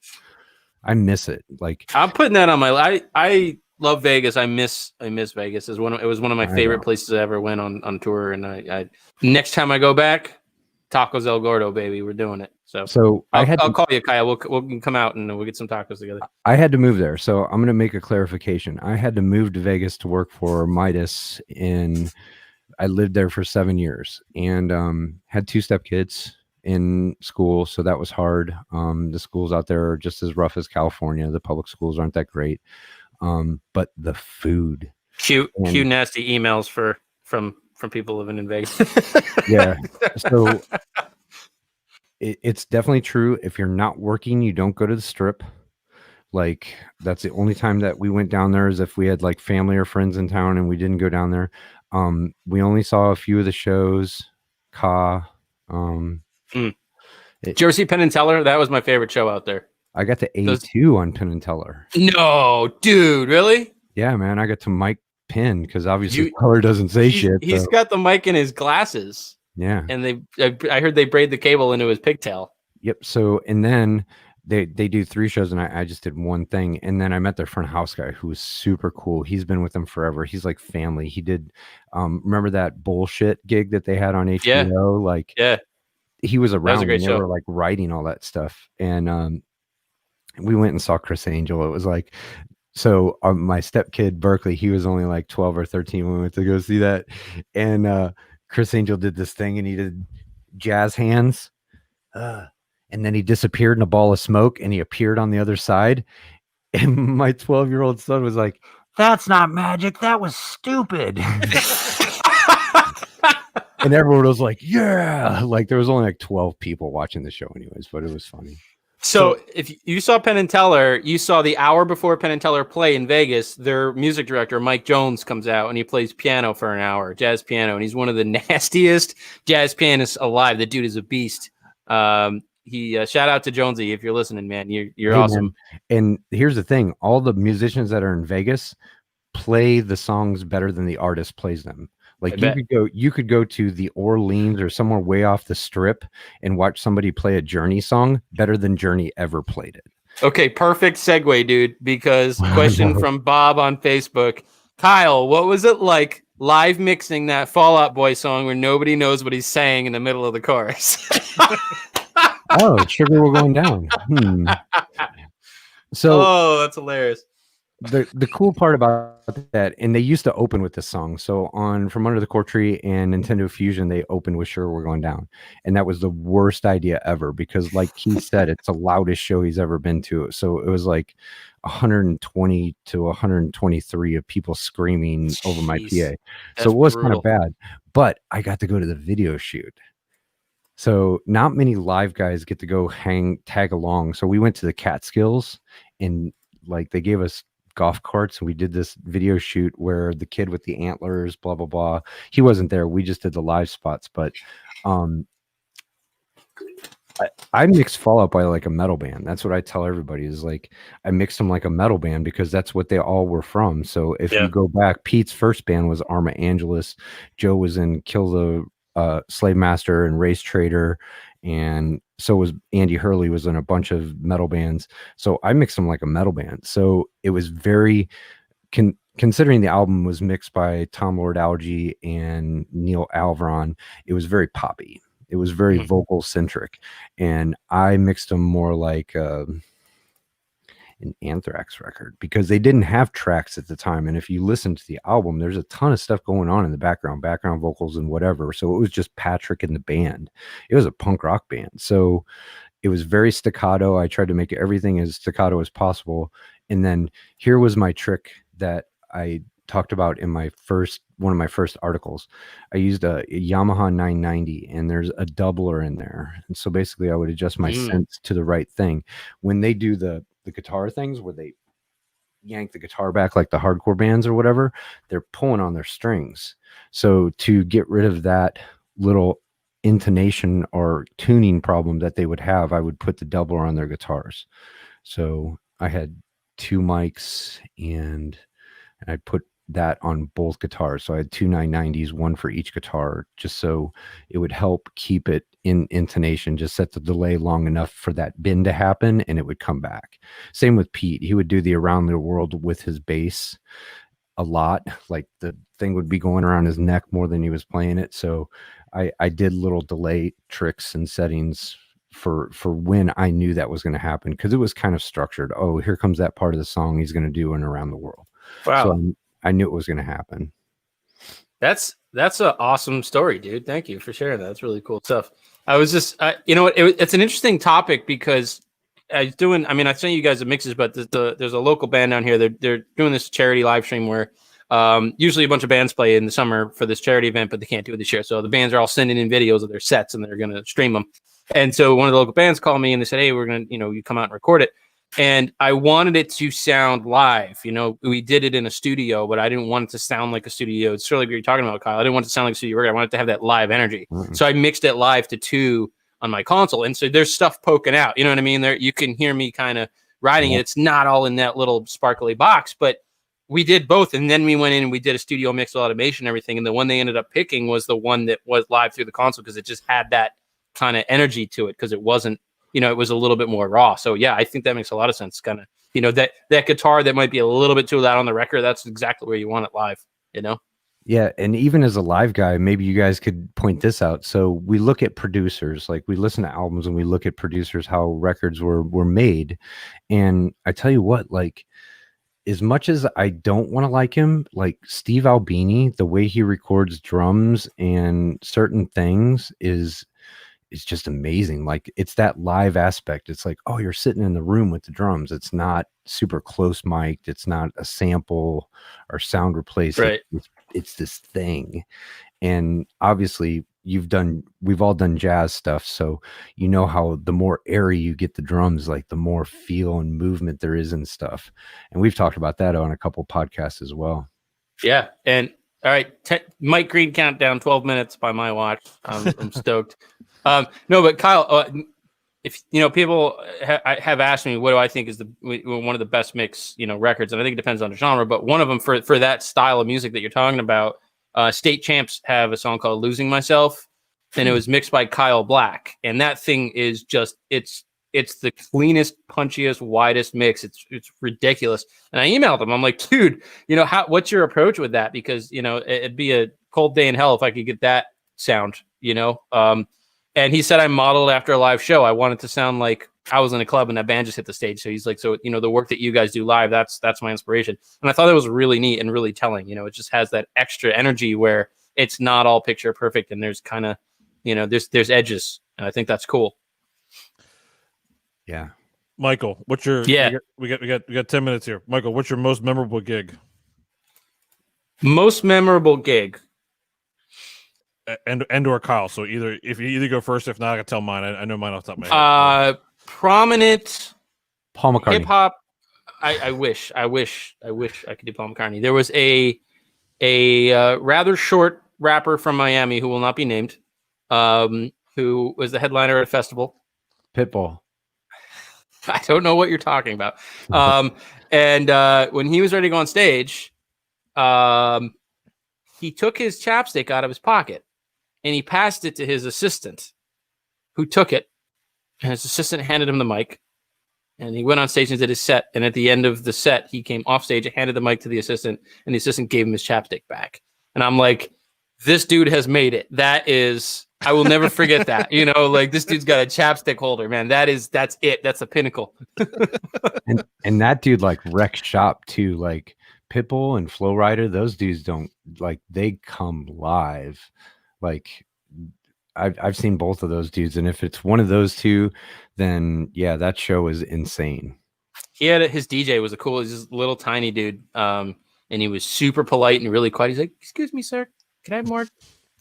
I miss it. Like I'm putting that on my. I love Vegas. I miss Vegas. It was one of my favorite places I ever went on tour. And I next time I go back, Tacos El Gordo, baby, we're doing it. So I'll call you, Kyle. We'll come out and we'll get some tacos together. I had to move there, so I'm going to make a clarification. I had to move to Vegas to work for Midas, and I lived there for 7 years, and had 2 stepkids in school, so that was hard. The schools out there are just as rough as California. The public schools aren't that great, but the food. Cute nasty emails from people living in Vegas. Yeah, so. It's definitely true. If you're not working, you don't go to the Strip. Like that's the only time that we went down there is if we had like family or friends in town and we didn't go down there. We only saw a few of the shows. Jersey Penn and Teller. That was my favorite show out there. I got to A2 on Penn and Teller. No, dude, really? Yeah, man. I got to Mike Penn because obviously Teller doesn't say shit. He's got the mic in his glasses. Yeah. And I heard they braid the cable into his pigtail. Yep. So, and then they do 3 shows and I just did one thing. And then I met their front house guy who was super cool. He's been with them forever. He's like family. He did, remember that bullshit gig that they had on HBO? Yeah. Like, yeah, he was around when they were like writing all that stuff. And we went and saw Chris Angel. It was like, so my stepkid, Berkeley, he was only like 12 or 13 when we went to go see that. And, Chris Angel did this thing and he did jazz hands and then he disappeared in a ball of smoke and he appeared on the other side. And my 12-year-old son was like, "That's not magic. That was stupid." And everyone was like, "Yeah." Like there was only like 12 people watching the show anyways, but it was funny. So if you saw Penn and Teller, you saw the hour before Penn and Teller play in Vegas, their music director, Mike Jones, comes out and he plays piano for an hour, jazz piano. And he's one of the nastiest jazz pianists alive. The dude is a beast. Shout out to Jonesy. If you're listening, man, you're awesome. Man. And here's the thing. All the musicians that are in Vegas play the songs better than the artist plays them. Like you could go to the Orleans or somewhere way off the Strip and watch somebody play a Journey song better than Journey ever played it. Okay, perfect segue, dude, because question from Bob on Facebook. Kyle, what was it like live mixing that Fall Out Boy song where nobody knows what he's saying in the middle of the chorus? Oh, sugar will going down. So that's hilarious. The cool part about that, and they used to open with this song. So on From Under the Core Tree and Nintendo Fusion, they opened with Sure We're Going Down. And that was the worst idea ever because like he said, it's the loudest show he's ever been to. So it was like 120 to 123 of people screaming over my PA. So it was kind of bad, but I got to go to the video shoot. So not many live guys get to go tag along. So we went to the Catskills and like they gave us golf carts and we did this video shoot where the kid with the antlers, blah, blah, blah. He wasn't there. We just did the live spots, but I mixed Fall Out Boy like a metal band. That's what I tell everybody is like, I mixed them like a metal band because that's what they all were from. So if you go back, Pete's first band was Arma Angelus. Joe was in Kill the Slave Master and Race Trader. And so was Andy Hurley was in a bunch of metal bands. So I mixed them like a metal band. So it was very, considering the album was mixed by Tom Lord Alge and Neil Alvaron, it was very poppy. It was very vocal centric. And I mixed them more like an Anthrax record because they didn't have tracks at the time. And if you listen to the album, there's a ton of stuff going on in the background vocals and whatever. So it was just Patrick and the band. It was a punk rock band. So it was very staccato. I tried to make everything as staccato as possible. And then here was my trick that I talked about in one of my first articles. I used a Yamaha 990 and there's a doubler in there. And so basically I would adjust my synths to the right thing. When they do the guitar things where they yank the guitar back like the hardcore bands or whatever, they're pulling on their strings. So to get rid of that little intonation or tuning problem that they would have, I would put the doubler on their guitars. So I had 2 mics and I put that on both guitars. So I had 2 990s, one for each guitar, just so it would help keep it in intonation, just set the delay long enough for that bend to happen and it would come back. Same with Pete. He would do the Around the World with his bass a lot. Like the thing would be going around his neck more than he was playing it. So I did little delay tricks and settings for when I knew that was going to happen, because it was kind of structured. Oh, here comes that part of the song he's going to do in Around the World. Wow. So I knew it was going to happen. That's an awesome story, dude. Thank you for sharing that. That's really cool stuff. I was just, you know, it's an interesting topic because I sent you guys the mixes, but there's a local band down here. They're doing this charity live stream where usually a bunch of bands play in the summer for this charity event, but they can't do it this year. So the bands are all sending in videos of their sets and they're going to stream them. And so one of the local bands called me and they said, hey, we're going to, you come out and record it. And I wanted it to sound live. We did it in a studio, but I didn't want it to sound like a studio. It's sort of like you're talking about, Kyle. I didn't want it to sound like a studio record. I wanted it to have that live energy. Mm-hmm. So I mixed it live to 2 on my console. And so there's stuff poking out. You know what I mean? There, you can hear me kind of riding it. It's not all in that little sparkly box, but we did both. And then we went in and we did a studio mix with automation and everything. And the one they ended up picking was the one that was live through the console because it just had that kind of energy to it because it wasn't, it was a little bit more raw. So yeah, I think that makes a lot of sense. Kind of, that guitar that might be a little bit too loud on the record, that's exactly where you want it live, Yeah. And even as a live guy, maybe you guys could point this out. So we look at producers, like we listen to albums and we look at producers, how records were made. And I tell you what, like, as much as I don't want to like him, like Steve Albini, the way he records drums and certain things is just amazing. Like it's that live aspect. It's like, oh, you're sitting in the room with the drums. It's not super close mic'd. It's not a sample or sound replace. Right. It's this thing. And obviously we've all done jazz stuff. So how the more airy you get the drums, like the more feel and movement there is and stuff. And we've talked about that on a couple podcasts as well. Yeah. And all right, Mike Green countdown, 12 minutes by my watch. I'm stoked. No, but Kyle, if people have asked me, what do I think is one of the best mix, records, and I think it depends on the genre, but one of them for that style of music that you're talking about, State Champs have a song called "Losing Myself," and it was mixed by Kyle Black, and that thing is just it's the cleanest, punchiest, widest mix. It's ridiculous. And I emailed him. I'm like, dude, what's your approach with that? Because it'd be a cold day in hell if I could get that sound, And he said I modeled after a live show. I wanted to sound like I was in a club and that band just hit the stage. So he's like, the work that you guys do live, that's my inspiration. And I thought that was really neat and really telling. It just has that extra energy where it's not all picture perfect and there's kind of, there's edges. And I think that's cool. Yeah. Michael, what's your we got 10 minutes here. Michael, what's your most memorable gig? Most memorable gig. And or Kyle. So if you either go first, if not, I can tell mine. I know mine off the top of my head. Prominent Paul McCartney. Hip hop. I wish I could do Paul McCartney. There was a rather short rapper from Miami who will not be named, who was the headliner at a festival. Pitbull. I don't know what you're talking about. And when he was ready to go on stage, he took his chapstick out of his pocket and he passed it to his assistant, who took it, and his assistant handed him the mic, and he went on stage and did his set. And at the end of the set, he came off stage and handed the mic to the assistant, and the assistant gave him his chapstick back. And I'm like, this dude has made it. That is, I will never forget that. Like this dude's got a chapstick holder, man. That's it. That's the pinnacle. and that dude like wrecks shop too. Like Pitbull and Flow Rider, those dudes don't like, they come live. Like I've seen both of those dudes, and if it's one of those two, then yeah, that show is insane. He had his DJ was he's this little tiny dude, and he was super polite and really quiet. He's like, "Excuse me, sir, can I have more?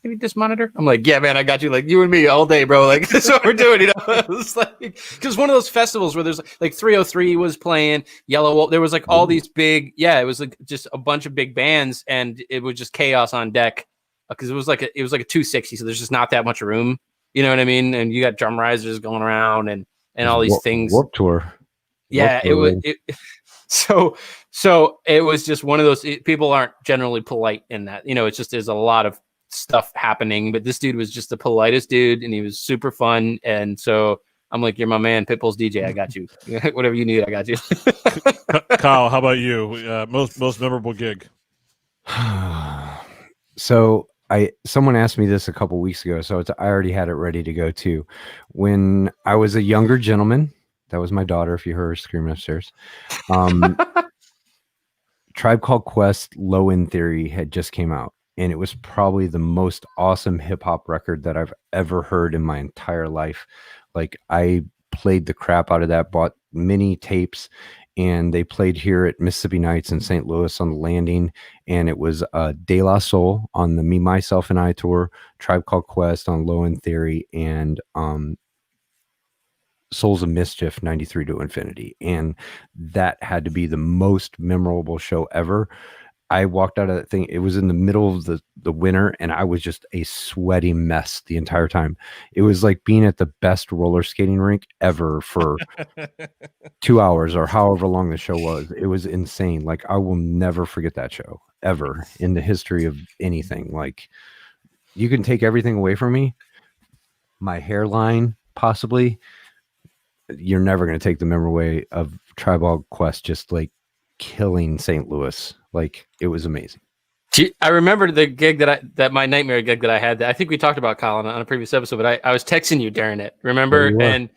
Maybe this monitor?" I'm like, "Yeah, man, I got you. Like you and me all day, bro. Like that's what we're doing." It's like because one of those festivals where there's like 303 was playing, Yellow Wolf. There was like all these big, it was like just a bunch of big bands, and it was just chaos on deck because it was like a 260, so there's just not that much room. You know what I mean? And you got drum risers going around and all these things. Warped Tour. Yeah, Warped it Tour, was. So it was just one of those. People aren't generally polite in that. It's just there's a lot of stuff happening. But this dude was just the politest dude, and he was super fun. And so I'm like, "You're my man, Pitbull's DJ. I got you. Whatever you need, I got you." Kyle, how about you? Most memorable gig? So someone asked me this a couple weeks ago, so I already had it ready to go too. When I was a younger gentleman, that was my daughter. If you heard her screaming upstairs, Tribe Called Quest Low End Theory had just came out, and it was probably the most awesome hip hop record that I've ever heard in my entire life. Like, I played the crap out of that, bought mini tapes, and they played here at Mississippi Nights in St. Louis on the Landing, and it was De La Soul on the Me, Myself, and I tour, Tribe Called Quest on Low End Theory, and Souls of Mischief 93 to Infinity. And that had to be the most memorable show ever. I walked out of that thing. It was in the middle of the winter, and I was just a sweaty mess the entire time. It was like being at the best roller skating rink ever for 2 hours or however long the show was. It was insane. Like, I will never forget that show ever in the history of anything. Like, you can take everything away from me, my hairline possibly. You're never going to take the memory away of Tribe Called Quest just like killing St. Louis. Like, it was amazing. I remember the gig that my nightmare gig that I had. I think we talked about Colin on a previous episode, but I was texting you during it. Remember? And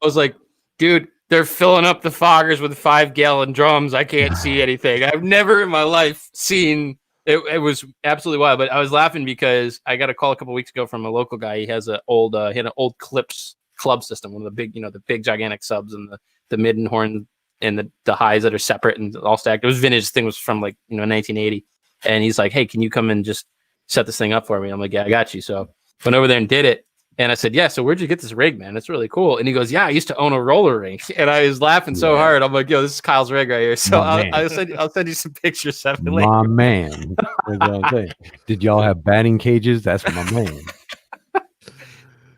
I was like, dude, they're filling up the foggers with 5-gallon drums. I can't see anything. I've never in my life seen it. It was absolutely wild. But I was laughing because I got a call a couple weeks ago from a local guy. He has he had an old Clips club system, one of the big, the big gigantic subs and the mid and horn and the highs that are separate and all stacked. It was vintage. Thing was from 1980. And he's like, "Hey, can you come and just set this thing up for me?" I'm like, "Yeah, I got you." So went over there and did it. And I said, "Yeah, so where'd you get this rig, man? It's really cool." And he goes, "Yeah, I used to own a roller rink." And I was laughing so hard. I'm like, "Yo, this is Kyle's rig right here." So I'll send you some pictures of it later. My man. Did y'all have batting cages? That's my man.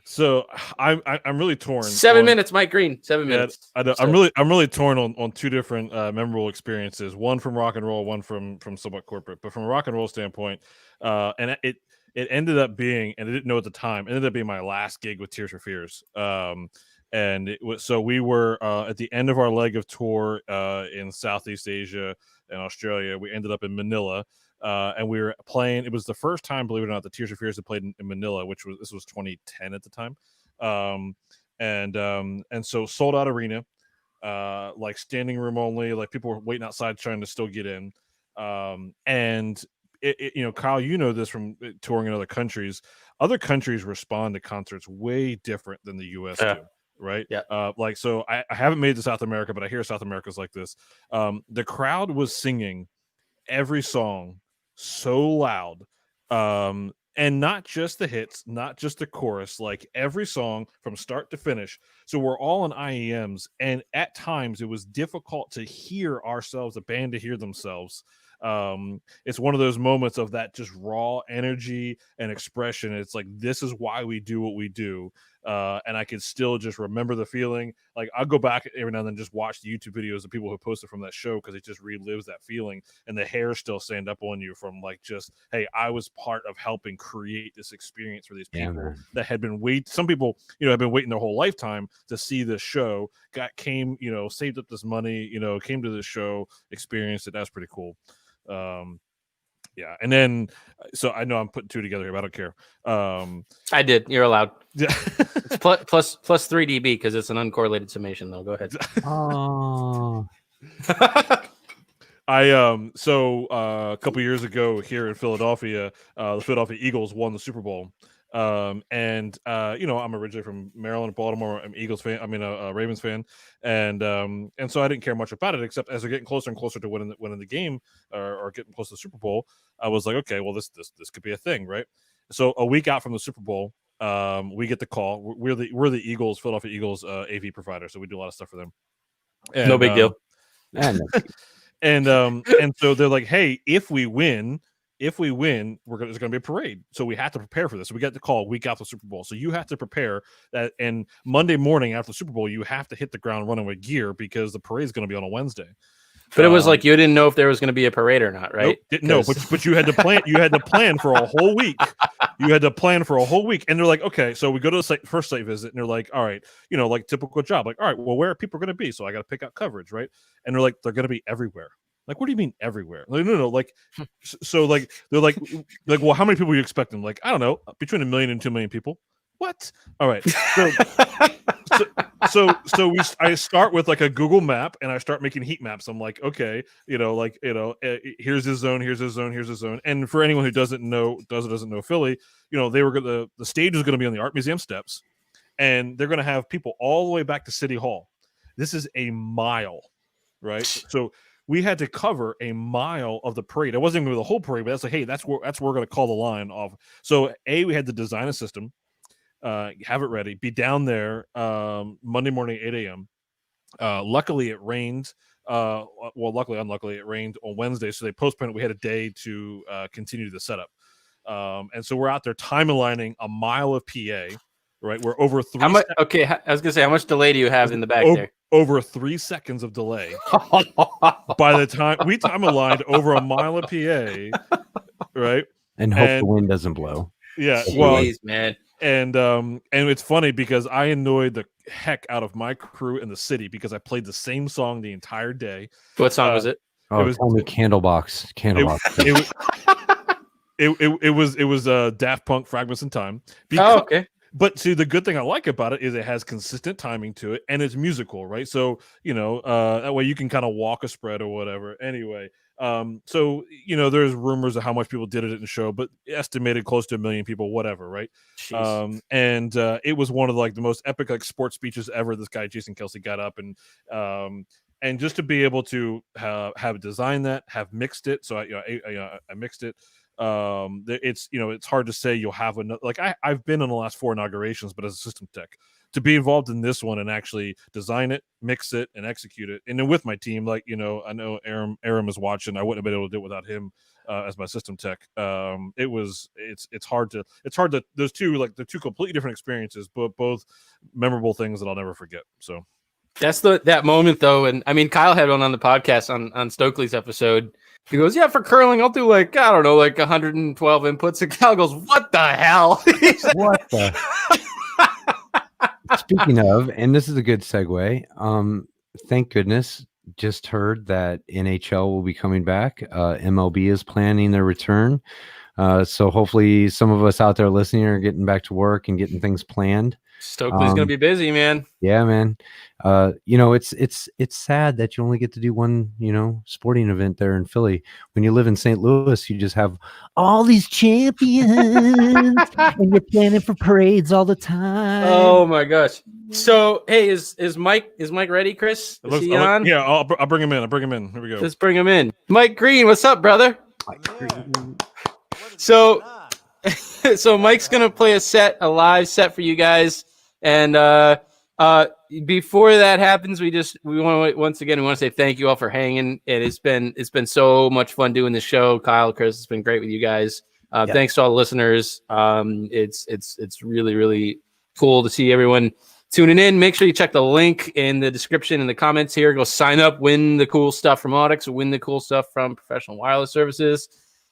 So I'm really torn. 7 minutes, Mike Green. 7 minutes. I know. I'm really torn on two different memorable experiences. One from rock and roll, one from somewhat corporate. But from a rock and roll standpoint, and it ended up being, and I didn't know at the time, ended up being my last gig with Tears for Fears. And it was, so we were at the end of our leg of tour in Southeast Asia and Australia. We ended up in Manila. And we were playing. It was the first time, believe it or not, the Tears for Fears had played in Manila, this was 2010 at the time. And so sold out arena, like standing room only, like people were waiting outside trying to still get in. And Kyle, you know this from touring in other countries. Other countries respond to concerts way different than the US do. Right. Yeah. So I haven't made it to South America, but I hear South America's like this. The crowd was singing every song so loud, and not just the hits, not just the chorus, like every song from start to finish. So we're all in IEMs, and at times it was difficult to hear ourselves, the band to hear themselves. It's one of those moments of that just raw energy and expression. It's like, this is why we do what we do. And I could still just remember the feeling. Like, I'll go back every now and then, just watch the YouTube videos of people who posted from that show, because it just relives that feeling, and the hair still stand up on you from just, hey, I was part of helping create this experience for these people that had been some people, have been waiting their whole lifetime to see this show, saved up this money, came to this show, experienced it. That's pretty cool. Yeah, and then so I know I'm putting two together here, but I don't care. I did. You're allowed. Yeah. It's plus 3 dB because it's an uncorrelated summation, though. Go ahead. Oh. A couple years ago here in Philadelphia, the Philadelphia Eagles won the Super Bowl. I'm originally from Maryland, Baltimore. I'm Eagles fan. A Ravens fan, and so I didn't care much about it, except as they're getting closer and closer to winning the game, or getting close to the Super Bowl. I was like, okay, well, this could be a thing, right? So a week out from the Super Bowl, we get the call. We're the Eagles, Philadelphia Eagles AV provider, so we do a lot of stuff for them. And, no big deal. And so they're like, hey, if we win, if we win, there's going to be a parade. So we have to prepare for this. So we get the call a week after the Super Bowl. So you have to prepare that. And Monday morning after the Super Bowl, you have to hit the ground running with gear because the parade is going to be on a Wednesday. But it was like you didn't know if there was going to be a parade or not, right? Nope, no, but you had to plan. You had to plan for a whole week. You had to plan for a whole week, and they're like, okay, so we go to the first site visit, and they're like, all right, like typical job, like, all right, well, where are people going to be? So I got to pick out coverage, right? And they're like, they're going to be everywhere. Like, what do you mean everywhere? Like, no, like, so like they're like, well, how many people are you expecting? Like, I don't know, between 1 million and 2 million people. What? All right. So I start with like a Google map and I start making heat maps. I'm like, okay, here's his zone, here's his zone, here's his zone. And for anyone who doesn't know Philly, the stage is going to be on the Art Museum steps, and they're going to have people all the way back to City Hall. This is a mile, right? So we had to cover a mile of the parade. It wasn't even the whole parade, but that's like, hey, that's where we're going to call the line off. So we had to design a system. Have it ready, be down there Monday morning, 8 a.m. Luckily, it rained. Luckily, unluckily, it rained on Wednesday, so they postponed it. We had a day to continue the setup. And so we're out there time-aligning a mile of PA, right? We're over 3 seconds. Okay, I was going to say, how much delay do you have in the back there? Over 3 seconds of delay. By the time we time-aligned over a mile of PA, right? And hope the wind doesn't blow. Yeah, jeez, man. And it's funny because I annoyed the heck out of my crew in the city because I played the same song the entire day. What song was it? Oh, it was Candlebox. It was Daft Punk, Fragments in Time. Okay. But see, the good thing I like about it is it has consistent timing to it, and it's musical, right? So that way you can kind of walk a spread or whatever. Anyway, so there's rumors of how much people did it in the show, but estimated close to 1 million people, whatever, right? And it was one of the most epic sports speeches ever. This guy Jason Kelsey got up and just to be able to have designed that, have mixed it. So I mixed it. It's hard to say you'll have another. I've been in the last 4 inaugurations, but as a system tech, to be involved in this one and actually design it, mix it, and execute it, and then with my team, I know Aram is watching. I wouldn't have been able to do it without him as my system tech. It's hard to those two they're two completely different experiences, but both memorable things that I'll never forget. So that's that moment though, and I mean Kyle had one on the podcast on Stokely's episode. He goes, yeah, for curling, I'll do 112 inputs. And Kyle goes, what the hell? What the? Speaking of, and this is a good segue. Thank goodness, just heard that NHL will be coming back. MLB is planning their return. So hopefully some of us out there listening are getting back to work and getting things planned. Stokely's going to be busy, man. Yeah, man. It's sad that you only get to do one, sporting event there in Philly. When you live in St. Louis, you just have all these champions and you're planning for parades all the time. Oh my gosh. So, hey, is Mike ready, Chris? Is he on? Yeah, I'll bring him in. Here we go. Let's bring him in. Mike Green, what's up, brother? So Mike's going to play a live set for you guys. And before that happens, we want to say thank you all for hanging. It's been so much fun doing the show. Kyle, Chris, it's been great with you guys. Thanks to all the listeners. It's really, really cool to see everyone tuning in. Make sure you check the link in the description in the comments here. Go sign up, win the cool stuff from Audix, or win the cool stuff from Professional Wireless Services.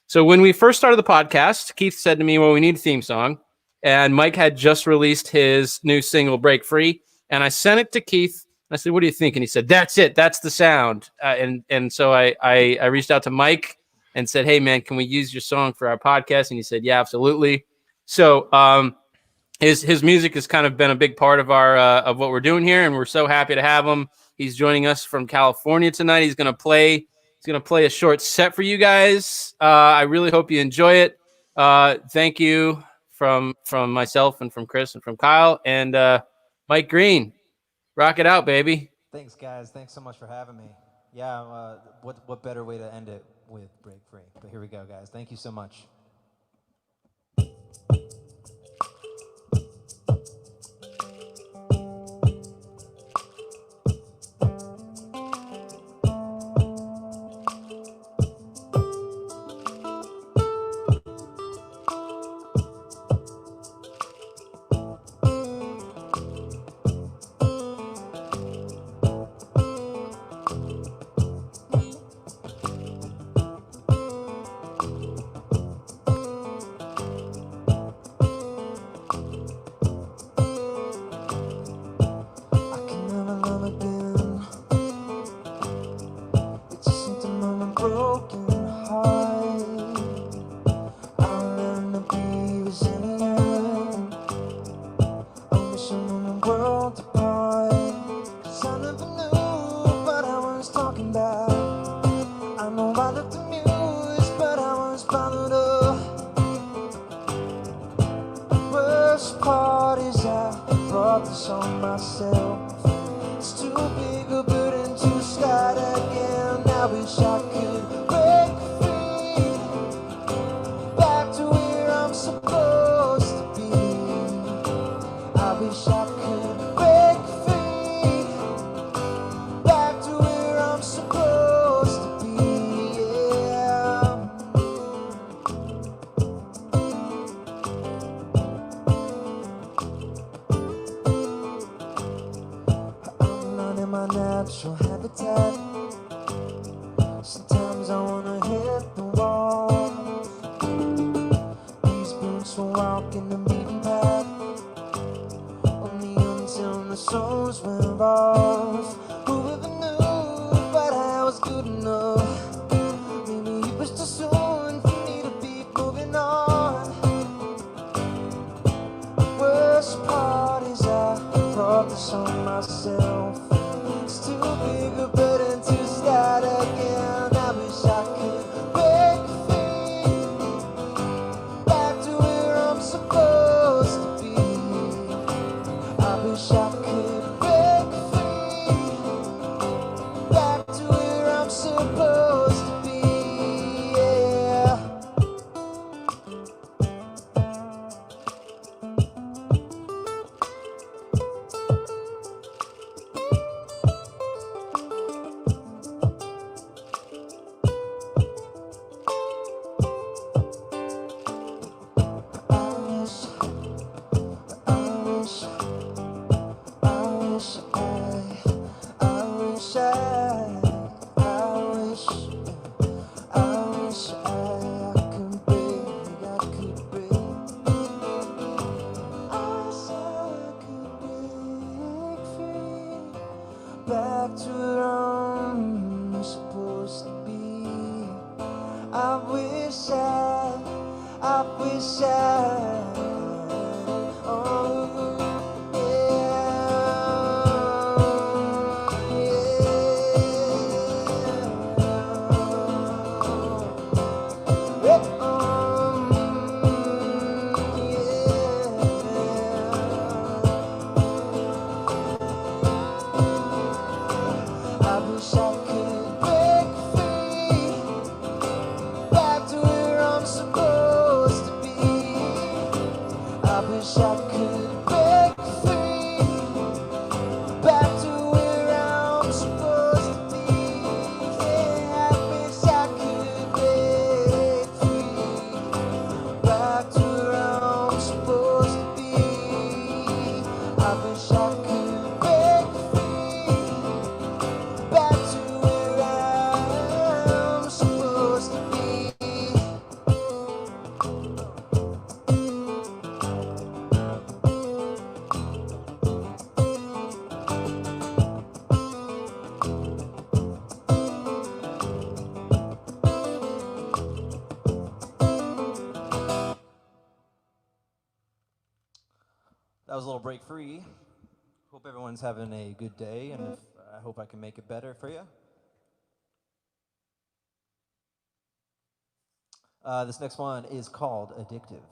So when we first started the podcast, Keith said to me, well, we need a theme song. And Mike had just released his new single, Break Free. And I sent it to Keith. I said, what do you think? And he said, that's it. That's the sound. And so I reached out to Mike and said, hey, man, can we use your song for our podcast? And he said, yeah, absolutely. So his music has kind of been a big part of our of what we're doing here. And we're so happy to have him. He's joining us from California tonight. He's going to play a short set for you guys. I really hope you enjoy it. Thank you. From myself and from Chris and from Kyle and Mike Green. Rock it out, baby. Thanks, guys. Thanks so much for having me. Yeah, what better way to end it with Break Free? But here we go, guys. Thank you so much. wishing on the world apart. 'Cause I never knew what I was talking about. I know I looked amused, but I was bothered up. Worst part is I brought this on myself. It's too big a burden to start again. I wish I could break free, back to where I'm supposed to be. I wish I could break free, back to where I'm supposed to be. Yeah. I'm not in my natural habitat. Sometimes I wanna hit the wall. These boots will walk in the beaten path, only until the souls went off. Whoever knew but I was good enough? Maybe it was too soon for me to be moving on. The worst part is I brought this on myself. It's too big a burden to start again. I wish I could break free, back to where I'm supposed to be. I wish I could break free, back to where I'm supposed to be. Yeah. Back to where I'm supposed to be. I wish oh I wish I could break free, back to where I'm supposed to be. I wish I could break free, back to where I'm supposed to be. Yeah, I wish I could break free, back to where I'm supposed to be. I wish I could break free, back to where I'm supposed to be. That was a little break free. Hope everyone's having a good day, and I hope I can make it better for you. This next one is called Addictive.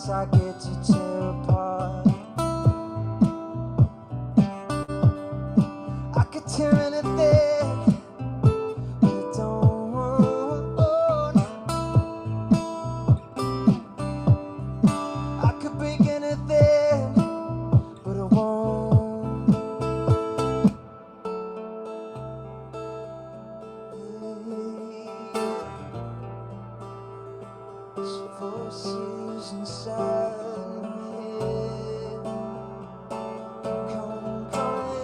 parts I get to tear apart. I could tear anything, but I don't want. I could break anything, but I won't. There's voices inside my head, calling.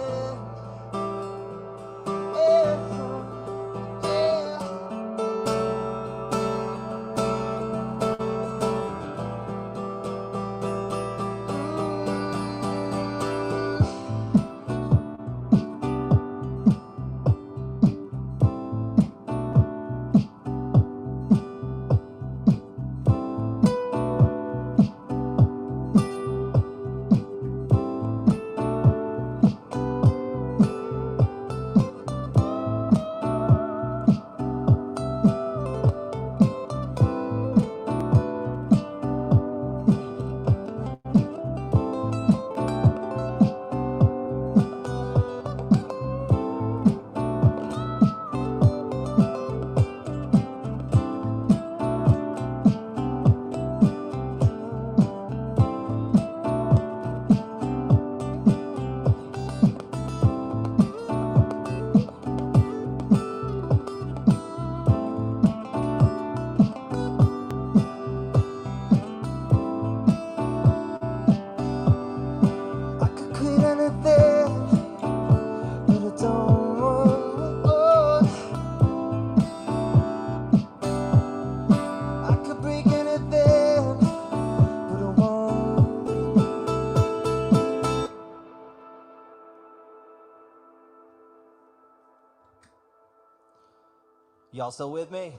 Y'all still with me?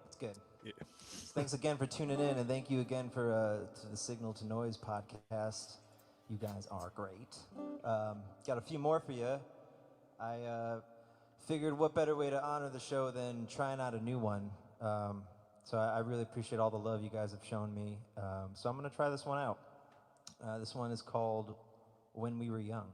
It's good. Yeah. Thanks again for tuning in, and thank you again for to the Signal to Noise podcast. You guys are great. Got a few more for you. I figured what better way to honor the show than trying out a new one. So I really appreciate all the love you guys have shown me. So I'm going to try this one out. This one is called When We Were Young.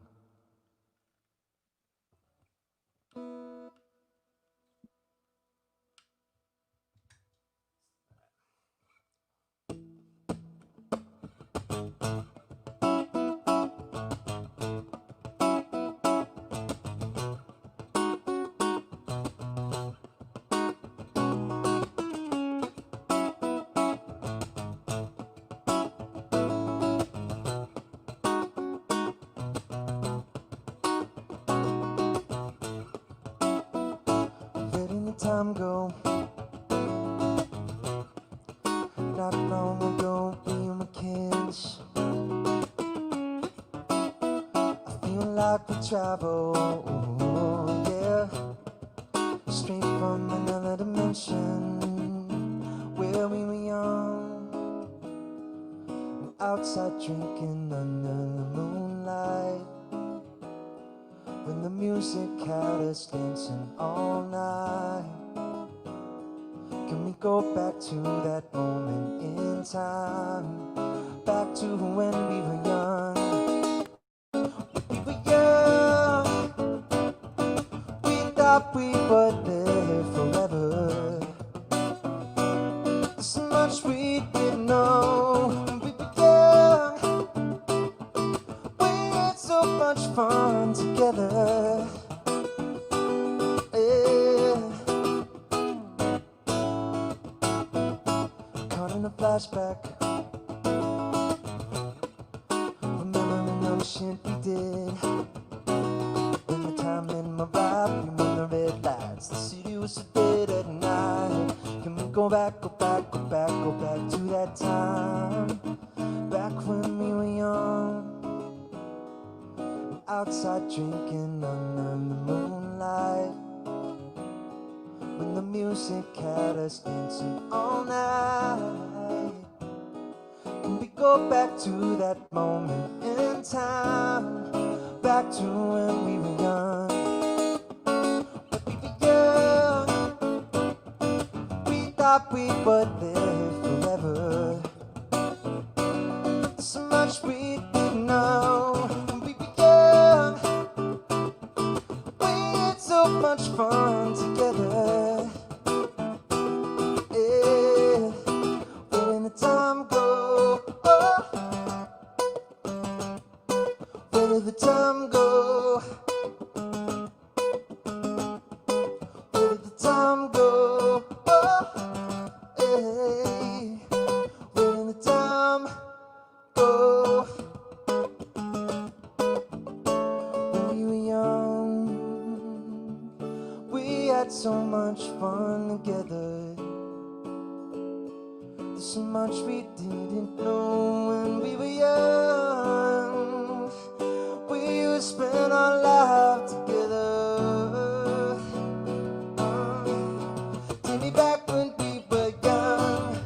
Time go. Not long ago, we were kids. I feel like we travel, yeah, straight from another dimension, where we were young, outside drinking under the moonlight, when the music had us dancing all night. Can we go back to that moment in time? Back to when we were young. We were young. We thought we would live forever. There's so much we didn't know. We were young. We had so much fun together. Flashback, remembering all the shit we did. When the time in my ride, we were the red lights. The city was so dead at night. Can we go back, go back, go back, go back to that time? Back when we were young, outside drinking under the moonlight, when the music had us dancing all night. Can we go back to that moment in time? Back to when we were young. When we were young, we thought we would live forever. together. There's so much we didn't know when we were young. We would spend our life together. Take me back when we were young.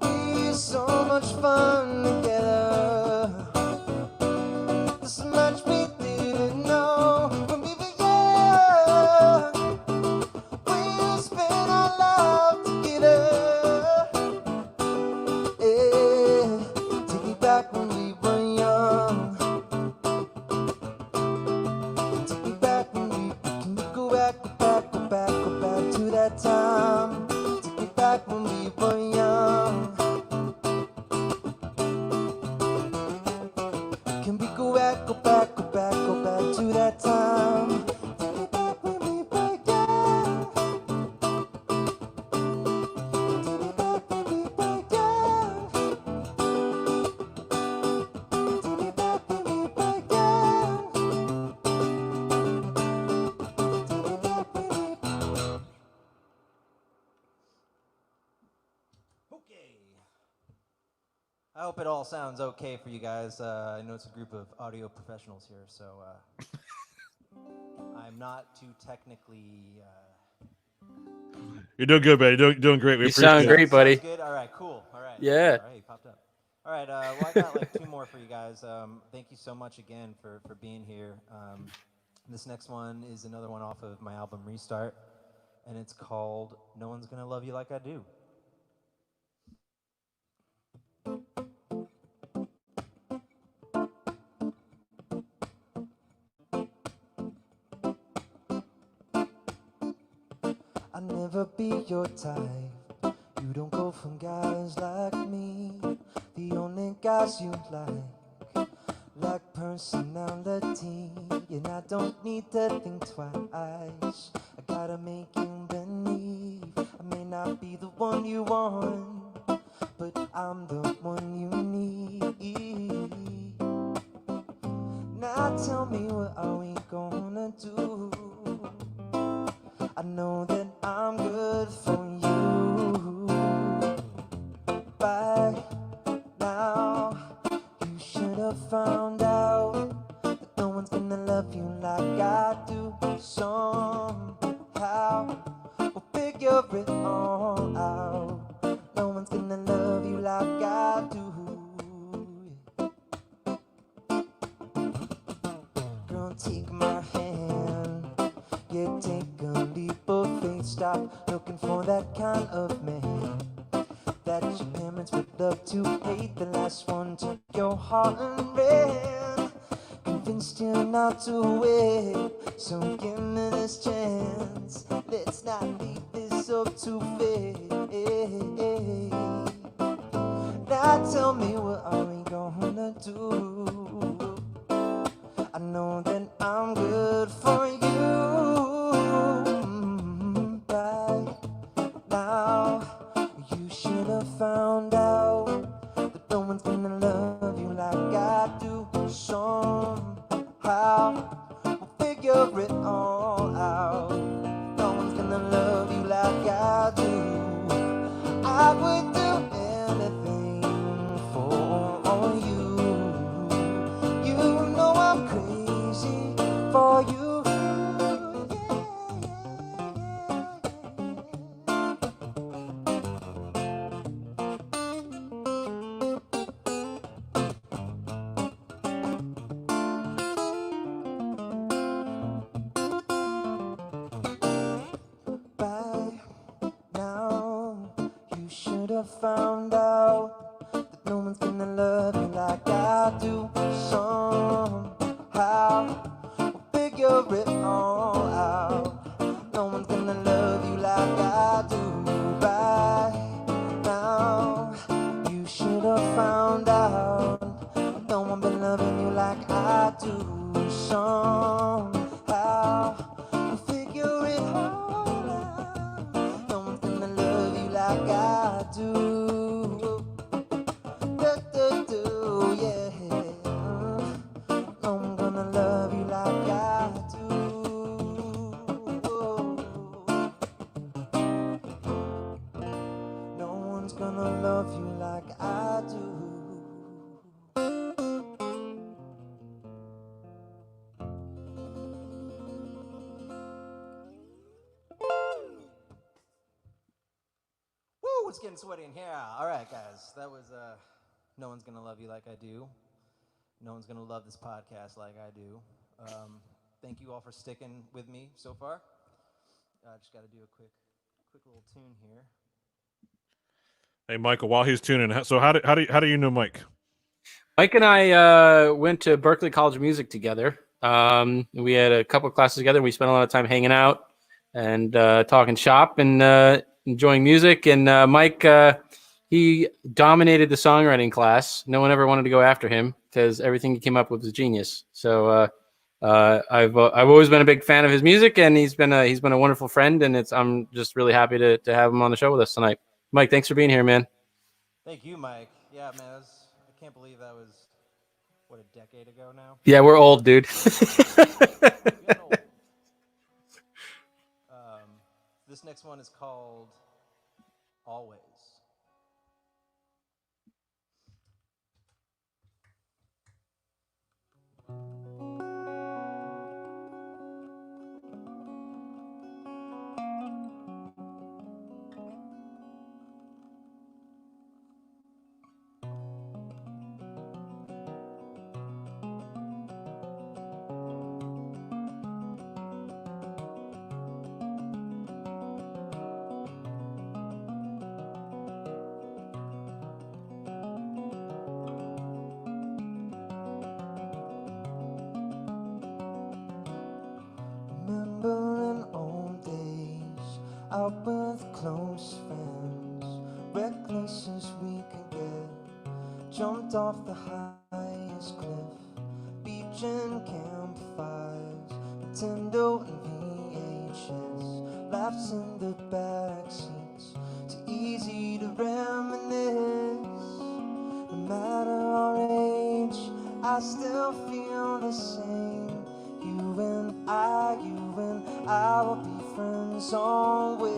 We had so much fun together. There's so much we didn't know when we were young. We would spend our life together. Yeah. Take me back when we were young. Take me back when we can go back, go back, go back, go back to that time. Take me back when we were young. Can we go back, go back, go back, go back to that time? Take me back when we were young. Take me back when we were young. Take me back when we were young. Take me back when we. Okay. I hope it all sounds okay for you guys. I know it's a group of audio professionals here, so I'm not too technically. You're doing good, man. You're doing great. We You appreciate sound it. great, buddy. Sounds good. All right, cool. All right. Yeah. All right, you popped up. All right. Well, I got like two more for you guys. Thank you so much again for being here. This next one is another one off of my album Restart, and it's called "No One's Gonna Love You Like I Do." I'll never be your type. You don't go from guys like me. The only guys you like personality. And I don't need to think twice. I gotta make you believe. I may not be the one you want, but I'm the one you need. Now tell me, what are we gonna do? I know that I'm good for you. By now, you should have found out that no one's gonna love you like I do. Somehow, we'll figure it all out. No one's gonna love you like I do. Girl, take my hand. Yeah, take a leap of faith. Stop looking for that kind of man that your parents would love to hate. The last one took your heart and ran, convinced you not to wait. So give me this chance. Let's not leave this up to fate. Now tell me, what are we gonna do? I know that I'm good for you. Right now, you should have found out that no one's gonna love you like I do. Somehow, we'll figure it all out. No one's gonna love you like I do. I would do anything for you. You know I'm crazy for you. By now, you should have found out that no one's gonna love you like I do. Somehow, we'll figure it all out. No one's gonna love you like I do. Right now, you should have found out no one been loving you like I do. Somehow, we'll figure it all out. No one's gonna love you like I do. Yeah. No one gonna love you like I do. one's gonna love you like I do. Woo, it's getting sweaty in here. All right, guys, that was No One's Gonna Love You Like I Do. No one's gonna love this podcast like I do. Thank you all for sticking with me so far. I just got to do a quick little tune here. Hey, Michael, while he's tuning, so how do you know Mike? Mike and I went to Berklee College of Music together. We had a couple of classes together. We spent a lot of time hanging out and talking shop and enjoying music. And Mike, he dominated the songwriting class. No one ever wanted to go after him because everything he came up with was genius. So I've always been a big fan of his music, and he's been a wonderful friend. And I'm just really happy to have him on the show with us tonight. Mike, thanks for being here, man. Thank you, Mike. Yeah, man, I can't believe that was, what, a decade ago now? Yeah, we're old, dude. Getting old. This next one is called Always. Remembering old days, out with close friends, reckless as we could get, jumped off the highest cliff, beach and campfires, Nintendo and VHS, laughs in the back seats, too easy to reminisce. No matter our age, I still feel the same. You and I will be friends always.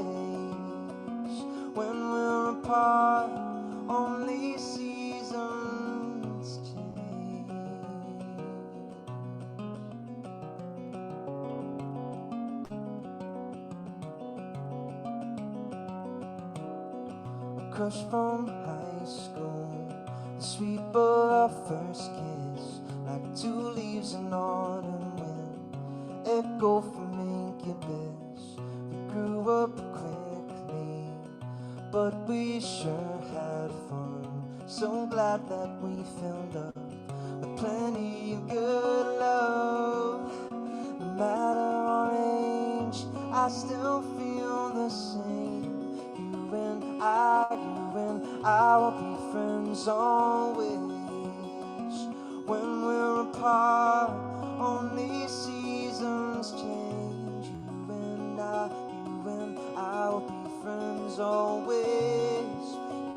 When we're apart, only seasons change. A crush from high school, the sweep of our first kiss, like two leaves in autumn wind, echo from incubus. We grew up quickly, but we sure had fun. So glad that we filled up with plenty of good love. No matter our age, I still feel the same. You and I will be friends always. When we're apart, only seasons change. You and I will be friends always.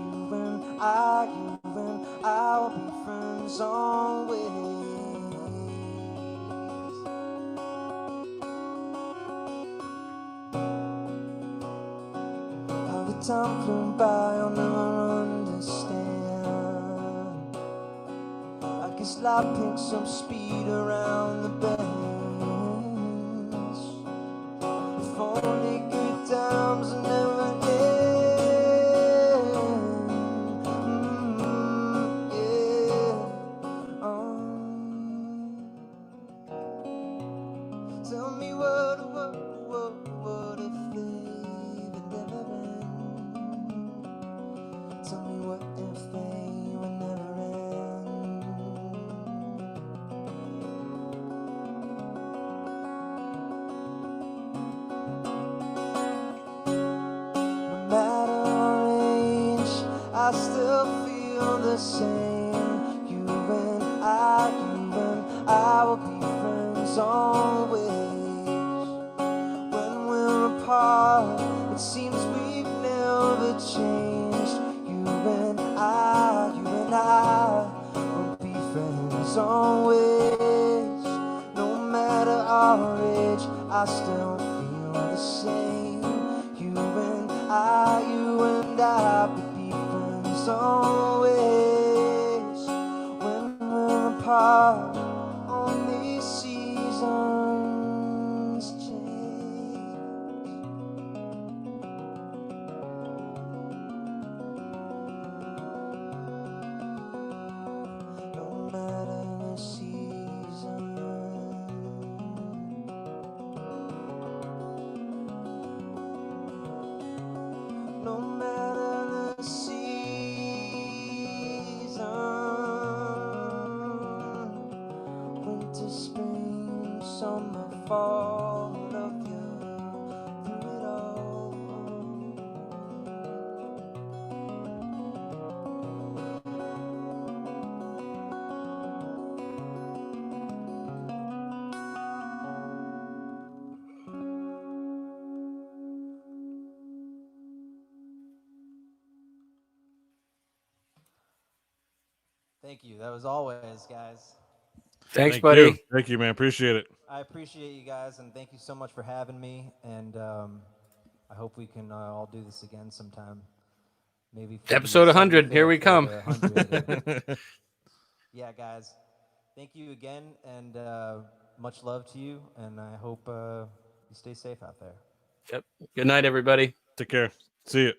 You and I will be friends always. How the time flew by, I'll never understand. I guess life picks up speed around the bends. If only good times never end. Tell me what if they would never end? Tell me what if they would never end? No matter our age, I still feel the same. You and I will be friends always. When we're apart, it seems we've never changed. You and I will be friends always. No matter our age, I still feel the same. You and I would be friends Thank you. That was always, guys. Thanks, Thank buddy. you. Thank you, man. Appreciate it. I appreciate you guys, and thank you so much for having me. And I hope we can all do this again sometime. Maybe for the Episode 100. Here we 75th or come. the 100th. Yeah, guys. Thank you again, and much love to you. And I hope you stay safe out there. Yep. Good night, everybody. Take care. See you.